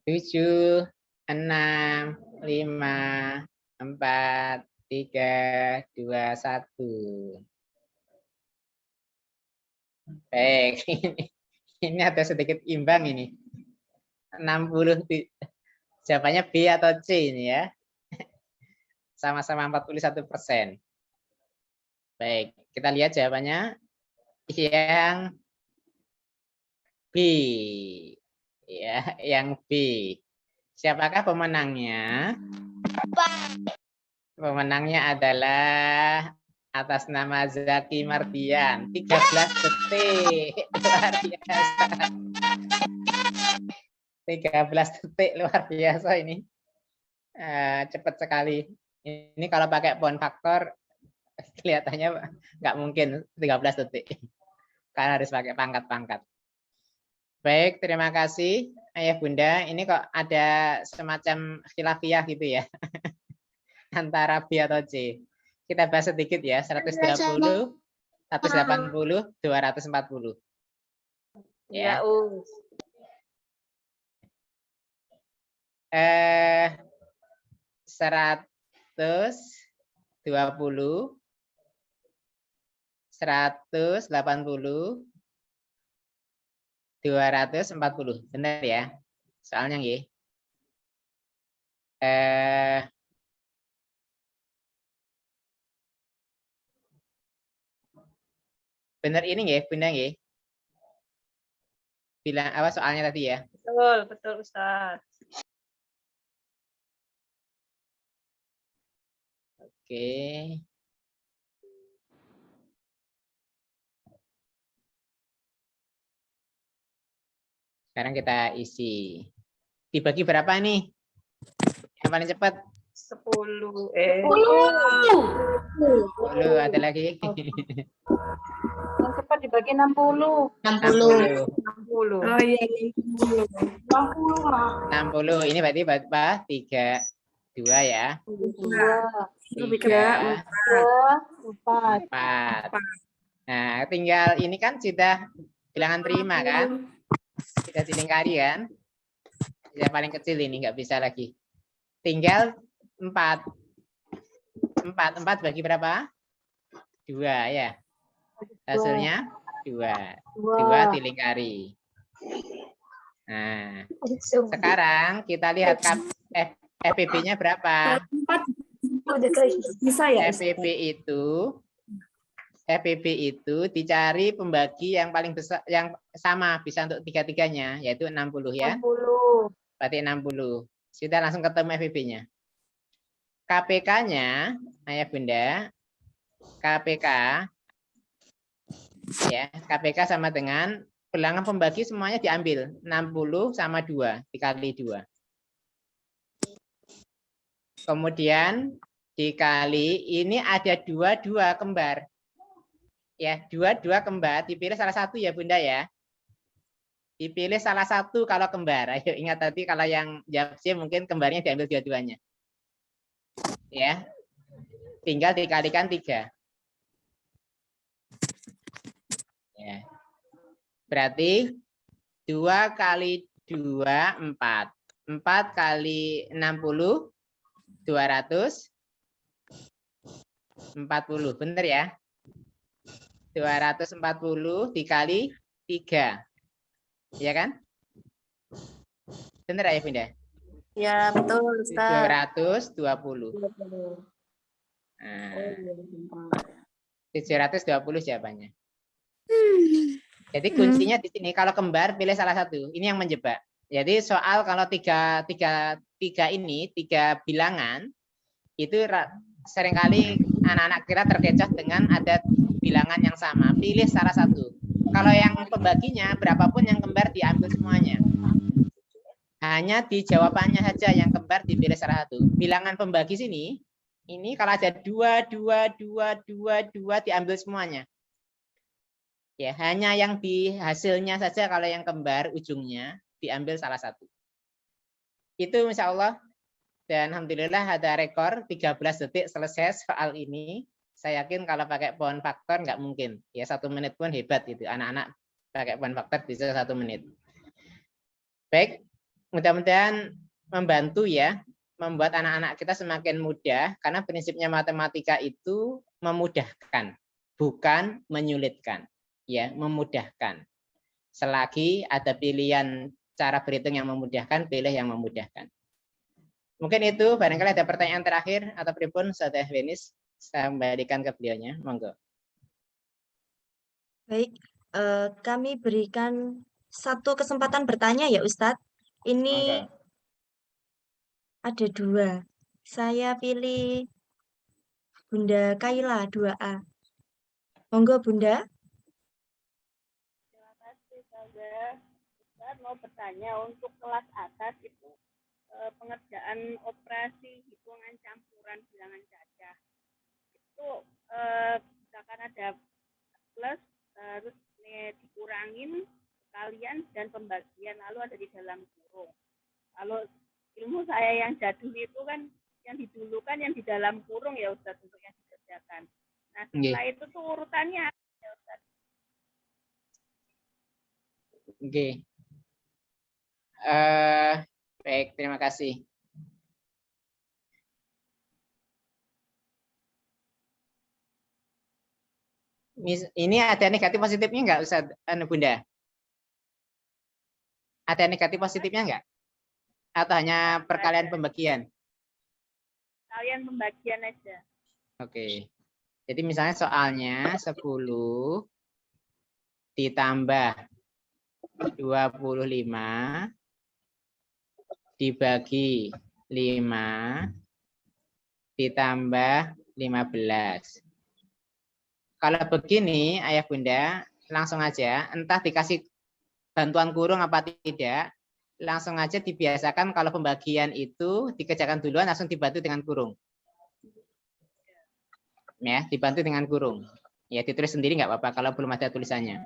Tujuh, 6, 5, 4, 3, 2, 1. Baik, ini ada sedikit imbang ini. 60, jawabannya B atau C ini ya. Sama-sama 41%. Baik, kita lihat jawabannya yang B. Ya, yang B. Siapakah pemenangnya? Pemenangnya adalah atas nama Zaki Mardian. 13 detik. Luar biasa. 13 detik luar biasa ini. Cepat sekali. Ini kalau pakai poin faktor kelihatannya nggak mungkin 13 detik. Karena harus pakai pangkat-pangkat. Baik, terima kasih Ayah Bunda. Ini kok ada semacam khilafiyah gitu ya. Antara B atau C. Kita bahas sedikit ya. 120, 180, 240. Ya, Ya. 120, 180, 240. Benar ya? Soalnya nggih. Benar ini nggih, Bunda nggih? Bilang apa soalnya tadi ya? betul, betul Ustaz. Oke. Sekarang kita isi. Dibagi berapa nih? Yang paling cepat? 10. 10. Ada lagi? Yang cepat dibagi 60. 60. 60. Oh iya, 60. 60. Ini berarti berapa? 3, 2 ya. 2, 3, 4. 4. Nah, tinggal ini kan sudah bilangan prima kan? Sudah dilingkari kan? Yang paling kecil ini nggak bisa lagi. Tinggal 4. 4 bagi berapa? 2 ya. Hasilnya 2. 2 dilingkari. Nah, sekarang kita lihat FPB-nya berapa? 4 bisa ya? FPB itu dicari pembagi yang paling besar, yang sama bisa untuk tiga-tiganya, yaitu 60 ya. 60. Berarti 60. Sudah langsung ketemu FPB-nya. KPK-nya, Ayah Bunda, KPK ya, KPK sama dengan bilangan pembagi semuanya diambil 60 sama 2 dikali 2. Kemudian dikali ini ada 2 kembar. Ya, 2 kembar, dipilih salah satu ya Bunda ya. Dipilih salah satu kalau kembar. Ayo ingat tadi kalau yang jawab C mungkin kembarnya diambil dua-duanya. Ya. Tinggal dikalikan 3. Ya. Berarti 2 kali 2, 4. 4 kali 60, 240. Benar ya? 240 dikali 3. Ya kan? Benar ya, Bunda? Ya, betul, Ustaz. 220. Nah, 720 jawabannya. Jadi kuncinya di sini, kalau kembar pilih salah satu. Ini yang menjebak. Jadi soal kalau tiga bilangan itu seringkali anak-anak kita terkecoh dengan ada bilangan yang sama. Pilih salah satu. Kalau yang pembaginya berapapun yang kembar diambil semuanya. Hanya di jawabannya saja yang kembar dipilih salah satu. Bilangan pembagi sini, ini kalau ada 2, 2, 2, 2, 2 diambil semuanya. Ya, hanya yang di hasilnya saja kalau yang kembar ujungnya diambil salah satu. Itu insya Allah. Dan alhamdulillah ada rekor 13 detik selesai soal ini. Saya yakin kalau pakai pohon faktor nggak mungkin. Ya 1 menit pun hebat gitu. Anak-anak pakai pohon faktor bisa 1 menit. Baik, mudah-mudahan membantu ya. Membuat anak-anak kita semakin mudah. Karena prinsipnya matematika itu memudahkan. Bukan menyulitkan. Ya, memudahkan. Selagi ada pilihan cara berhitung yang memudahkan, pilih yang memudahkan. Mungkin itu, barangkali ada pertanyaan terakhir atau pripun, Saudara Venis, saya kembalikan ke beliaunya, monggo. Baik, kami berikan satu kesempatan bertanya ya Ustadz. Ini Monggo. ada 2. Saya pilih Bunda Kaila 2A. Monggo Bunda. Terima kasih, Ustazah. Ustaz mau bertanya untuk kelas atas itu pengerjaan operasi hitungan campuran bilangan cacah. Itu misalkan ada plus terus dikurangin sekalian dan pembagian lalu ada di dalam kurung. Kalau ilmu saya yang jadul itu kan yang didulukan yang di dalam kurung ya Ustaz untuk yang dikerjakan. Nah, setelah itu tuh urutannya ya Ustaz. Oke. Baik, terima kasih. Ini ada negatif positifnya enggak, Ustaz Bunda? Ada negatif positifnya enggak? Atau hanya perkalian pembagian? Kalian pembagian aja. Oke. Jadi misalnya soalnya 10 ditambah 25 dibagi 5 ditambah 15. Kalau begini, Ayah Bunda, langsung aja, entah dikasih bantuan kurung apa tidak, langsung aja dibiasakan kalau pembagian itu dikerjakan duluan, langsung dibantu dengan kurung. Ya, dibantu dengan kurung. Ya, ditulis sendiri nggak apa-apa kalau belum ada tulisannya.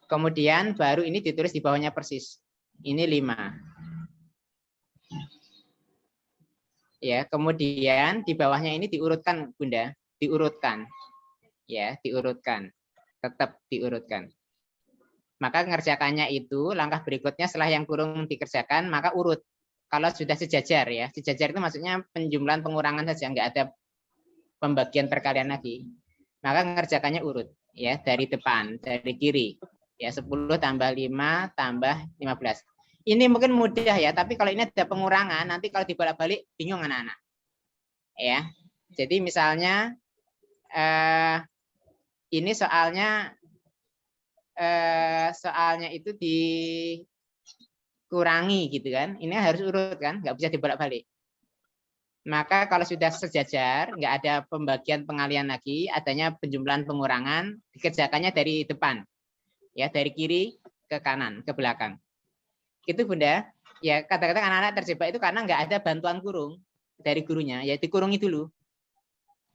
Kemudian baru ini ditulis di bawahnya persis. Ini 5. Ya, kemudian di bawahnya ini diurutkan, Bunda, diurutkan. Ya, diurutkan. Tetap diurutkan. Maka mengerjakannya itu langkah berikutnya setelah yang kurung dikerjakan, maka urut. Kalau sudah sejajar ya, sejajar itu maksudnya penjumlahan pengurangan saja, nggak ada pembagian perkalian lagi. Maka mengerjakannya urut ya, dari depan, dari kiri. Ya, 10 tambah 5 tambah 15. Ini mungkin mudah ya, tapi kalau ini ada pengurangan, nanti kalau dibolak-balik bingung anak-anak. Ya. Jadi misalnya ini soalnya itu dikurangi gitu kan. Ini harus urut kan, nggak bisa dibolak-balik. Maka kalau sudah sejajar, nggak ada pembagian pengalian lagi, adanya penjumlahan pengurangan, dikerjakannya dari depan. Ya, dari kiri ke kanan, ke belakang. Itu Bunda. Ya, kadang-kadang anak-anak terjebak itu karena nggak ada bantuan kurung dari gurunya, ya dikurungi dulu.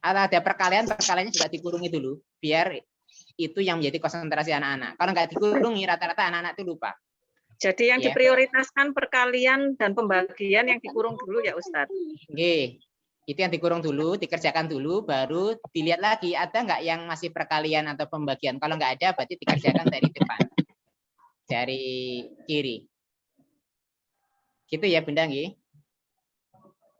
Atau ada perkaliannya juga dikurungi dulu, biar itu yang menjadi konsentrasi anak-anak. Kalau nggak dikurungi, rata-rata anak-anak itu lupa. Jadi yang Ya. diprioritaskan perkalian dan pembagian yang dikurung dulu ya Ustadz. Oke. Itu yang dikurung dulu, dikerjakan dulu, baru dilihat lagi ada nggak yang masih perkalian atau pembagian. Kalau nggak ada, berarti dikerjakan dari depan, dari kiri. Gitu ya, Bunda Nggih?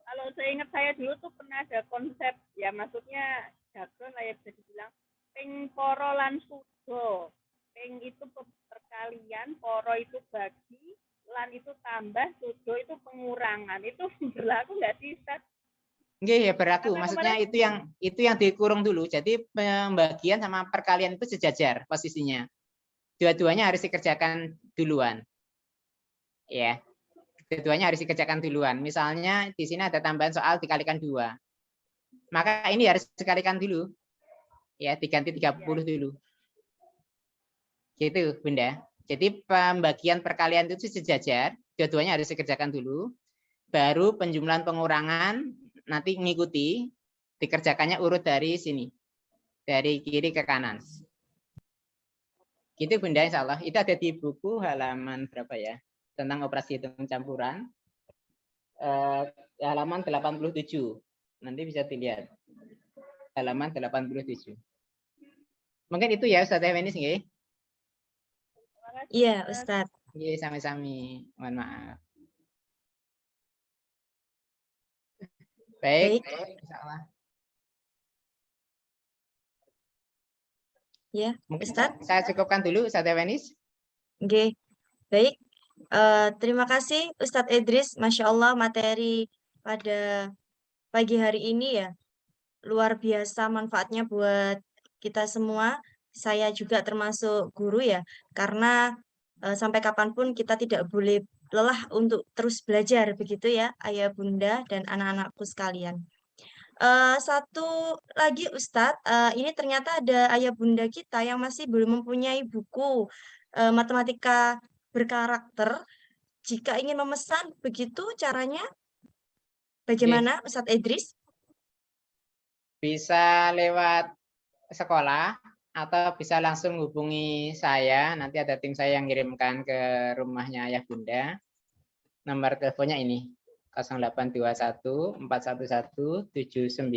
Kalau saya ingat saya dulu tuh pernah ada konsep, ya maksudnya jargon lah ya bisa dibilang, ping poro lan sudo. Ping itu perkalian, poro itu bagi, lan itu tambah, sudo itu pengurangan. Itu berlaku nggak sih, Ustaz? Nggih, ya berlaku. Karena Maksudnya kemarin itu yang dikurung dulu. Jadi pembagian sama perkalian itu sejajar posisinya. Dua-duanya harus dikerjakan duluan. Ya. Dua-duanya harus dikerjakan duluan. Misalnya di sini ada tambahan soal dikalikan 2. Maka ini harus dikalikan dulu. Ya, diganti 30 dulu. Gitu, Bunda. Jadi pembagian perkalian itu sejajar, dua-duanya harus dikerjakan dulu. Baru penjumlahan pengurangan nanti mengikuti, dikerjakannya urut dari sini. Dari kiri ke kanan. Gitu Bunda, insya Allah. Itu ada di buku halaman berapa ya? Tentang operasi hitung campuran. Halaman 87. Nanti bisa dilihat. Halaman 87. Mungkin itu ya Ustaz Fenis nggih. Iya, Ustadz. Nggih, sami-sami. Mohon maaf. Baik. Insyaallah. Ya, Mungkin Ustadz. saya cukupkan dulu Ustaz Fenis. Oke, baik. Terima kasih Ustadz Idris. Masya Allah materi pada pagi hari ini ya luar biasa manfaatnya buat kita semua. Saya juga termasuk guru ya, karena sampai kapanpun kita tidak boleh lelah untuk terus belajar begitu ya, ayah bunda dan anak-anakku sekalian. Satu lagi Ustadz, ini ternyata ada ayah bunda kita yang masih belum mempunyai buku matematika berkarakter. Jika ingin memesan, begitu caranya? Bagaimana Ustadz Idris? Bisa lewat sekolah atau bisa langsung hubungi saya. Nanti ada tim saya yang kirimkan ke rumahnya ayah bunda. Nomor teleponnya ini 0821 411 79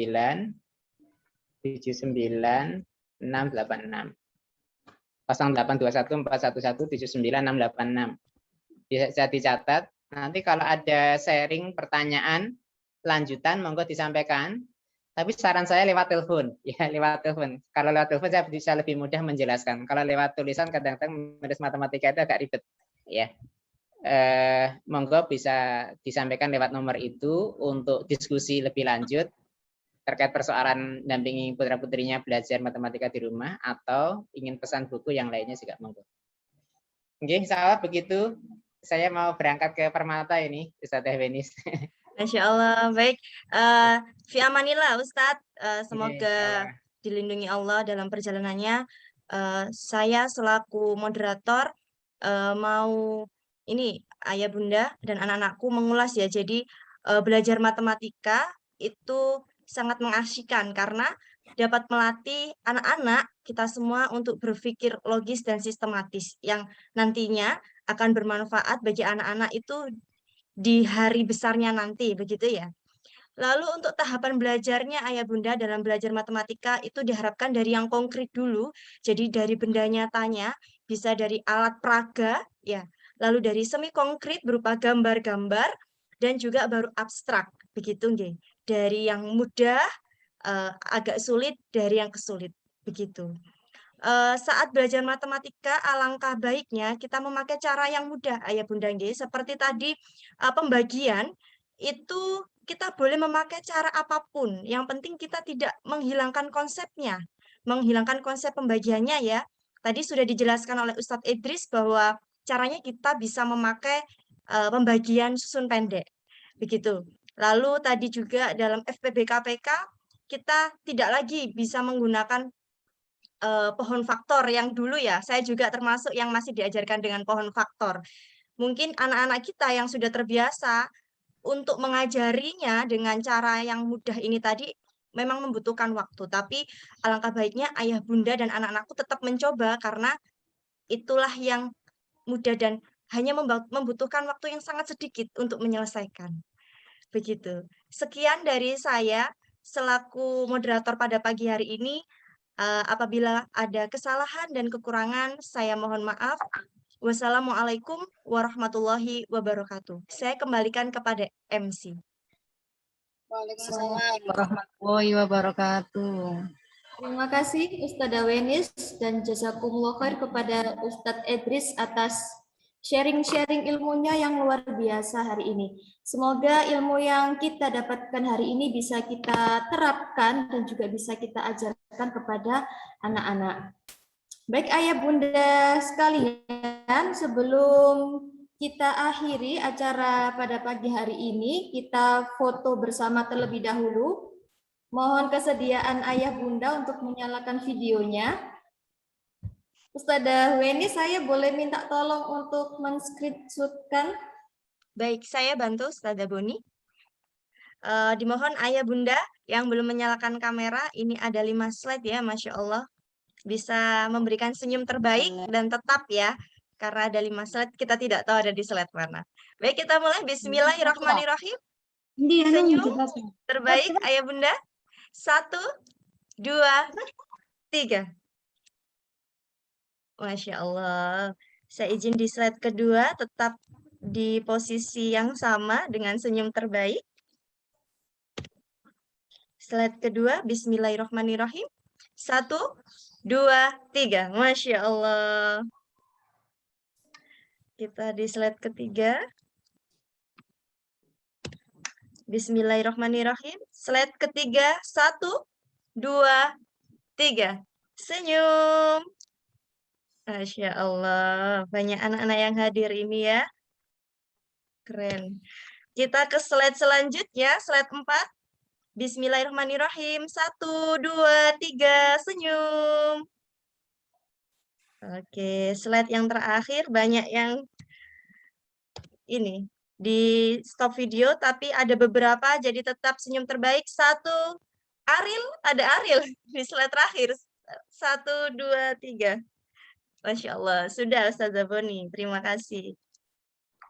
686. 0821 411 79 686. Bisa dicatat. Nanti kalau ada sharing pertanyaan lanjutan monggo disampaikan. Tapi saran saya lewat telepon, ya lewat telepon. Kalau lewat telepon saya bisa lebih mudah menjelaskan. Kalau lewat tulisan kadang-kadang menulis matematika itu agak ribet, ya. Monggo bisa disampaikan lewat nomor itu untuk diskusi lebih lanjut terkait persoalan dampingi putra-putrinya belajar matematika di rumah atau ingin pesan buku yang lainnya juga monggo. Oke, insya begitu. Saya mau berangkat ke Permata ini, Ustaz Fenis. Masya Allah, baik. Fi amanillah Ustadz, semoga dilindungi Allah dalam perjalanannya. Saya selaku moderator mau ini ayah bunda dan anak-anakku mengulas ya. Jadi belajar matematika itu sangat mengasyikkan karena dapat melatih anak-anak kita semua untuk berpikir logis dan sistematis yang nantinya akan bermanfaat bagi anak-anak itu di hari besarnya nanti, begitu ya. Lalu untuk tahapan belajarnya ayah bunda dalam belajar matematika itu diharapkan dari yang konkret dulu, jadi dari benda nyatanya, bisa dari alat peraga, ya, lalu dari semi konkret berupa gambar-gambar, dan juga baru abstrak, begitu nggih. Dari yang mudah, agak sulit, dari yang kesulit, begitu. Saat belajar matematika, alangkah baiknya kita memakai cara yang mudah, ayah bunda nggih. Seperti tadi pembagian itu kita boleh memakai cara apapun. Yang penting kita tidak menghilangkan konsepnya, menghilangkan konsep pembagiannya ya. Tadi sudah dijelaskan oleh Ustadz Idris bahwa caranya kita bisa memakai pembagian susun pendek, begitu. Lalu tadi juga dalam FPBKPK kita tidak lagi bisa menggunakan pohon faktor yang dulu ya, saya juga termasuk yang masih diajarkan dengan pohon faktor. Mungkin anak-anak kita yang sudah terbiasa untuk mengajarinya dengan cara yang mudah ini tadi memang membutuhkan waktu, tapi alangkah baiknya ayah bunda dan anak-anakku tetap mencoba karena itulah yang mudah dan hanya membutuhkan waktu yang sangat sedikit untuk menyelesaikan. Begitu. Sekian dari saya selaku moderator pada pagi hari ini. Apabila ada kesalahan dan kekurangan, saya mohon maaf. Wassalamualaikum warahmatullahi wabarakatuh. Saya kembalikan kepada MC. Waalaikumsalam warahmatullahi wabarakatuh. Terima kasih Ustadzah Wenis dan jazakumullah khair kepada Ustadz Idris atas sharing-sharing ilmunya yang luar biasa hari ini. Semoga ilmu yang kita dapatkan hari ini bisa kita terapkan dan juga bisa kita ajarkan kepada anak-anak. Baik ayah bunda sekalian, sebelum kita akhiri acara pada pagi hari ini, kita foto bersama terlebih dahulu. Mohon kesediaan ayah bunda untuk menyalakan videonya. Ustadzah Weni, saya boleh minta tolong untuk men-screenshotkan? Baik, saya bantu Ustadzah Boni. Dimohon ayah bunda yang belum menyalakan kamera, ini ada 5 slide ya, Masya Allah. Bisa memberikan senyum terbaik dan tetap ya, karena ada 5 slide, kita tidak tahu ada di slide mana. Baik, kita mulai. Bismillahirrahmanirrahim. Senyum terbaik, ayah bunda. 1, 2, 3. Masya Allah. Saya izin di slide kedua, tetap di posisi yang sama dengan senyum terbaik. Slide kedua, bismillahirrahmanirrahim. 1, 2, 3. Masya Allah. Kita di slide ketiga. Bismillahirrahmanirrahim. Slide ketiga. 1, 2, 3. Senyum. Masya Allah. Banyak anak-anak yang hadir ini ya. Keren. Kita ke slide selanjutnya. Slide 4. Bismillahirrahmanirrahim. 1, 2, 3. Senyum. Oke, slide yang terakhir banyak yang ini di stop video, tapi ada beberapa jadi tetap senyum terbaik. 1, Ariel, ada Ariel di slide terakhir. 1, 2, 3. Masya Allah, sudah Ustadzah Boni, terima kasih.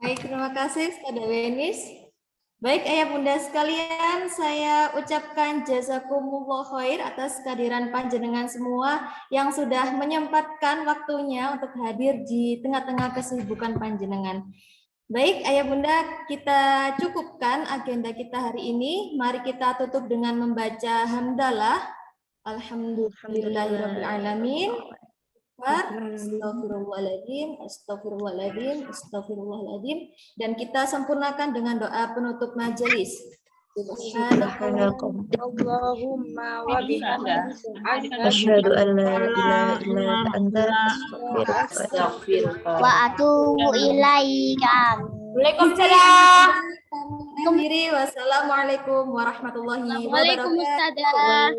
Baik, terima kasih Ustadzah Wenis. Baik ayah bunda sekalian, saya ucapkan jazakumullah khair atas kehadiran panjenengan semua yang sudah menyempatkan waktunya untuk hadir di tengah-tengah kesibukan panjenengan. Baik ayah bunda, kita cukupkan agenda kita hari ini. Mari kita tutup dengan membaca hamdalah. Alhamdulillahirabbil alamin. Astagfirullahaladzim, astagfirullahaladzim, astagfirullahaladzim. Dan kita sempurnakan dengan doa penutup majelis. Allahumma wa bihamdika Asyhadu an la ilaha illa anta astaghfiruka wa atubu ilaika. Waalaikumsalam. Wassalamualaikum warahmatullahi wabarakatuh.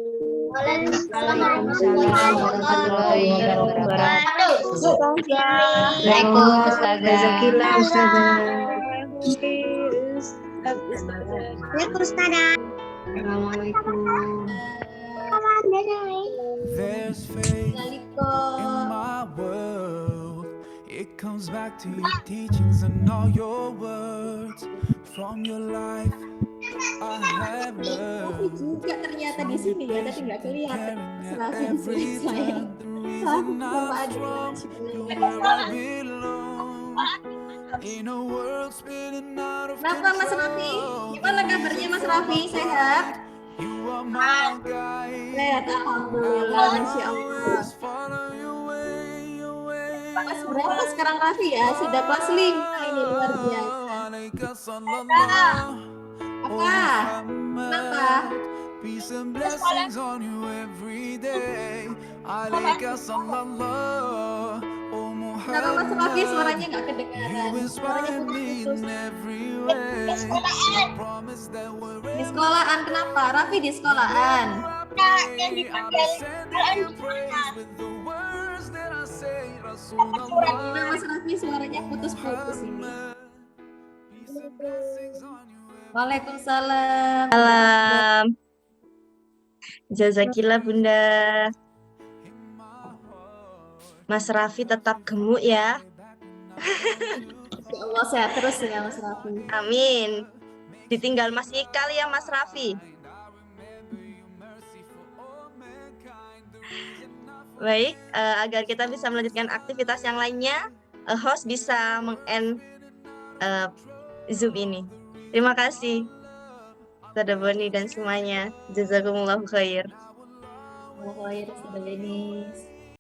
Waalaikumsalam warahmatullahi wabarakatuh. There's faith in my world. It comes back to your teachings and all your words. From your life I have learned. Juga ternyata di sini ya, tapi nggak kelihatan. Serasi di sini saya. Kenapa Mas Raffi? Gimana kabarnya Mas Raffi? Sehat? Sehat, alhamdulillah, masya Allah. Kelas berapa sekarang Raffi ya? Sudah kelas 5 ini, luar biasa. Apa? Kenapa? Peace and blessings on you every day. Alaika sallallahu Kenapa Mas Raffi suaranya nggak kedengaran? Suaranya putus-putus. Di sekolahan kenapa? Raffi di sekolahan. Yang dipanggil Nah, Mas Raffi suaranya putus-putus ini. Waalaikumsalam. Salam. Jazakillah Bunda. Mas Raffi tetap gemuk ya. Ya Allah sehat terus ya Mas Raffi. Amin. Ditinggal Mas Ikal ya Mas Raffi. Baik, agar kita bisa melanjutkan aktivitas yang lainnya, host bisa meng-end Zoom ini. Terima kasih. Ustazah Boni dan semuanya. Jazakumullahu khair. Ustazah Wenis.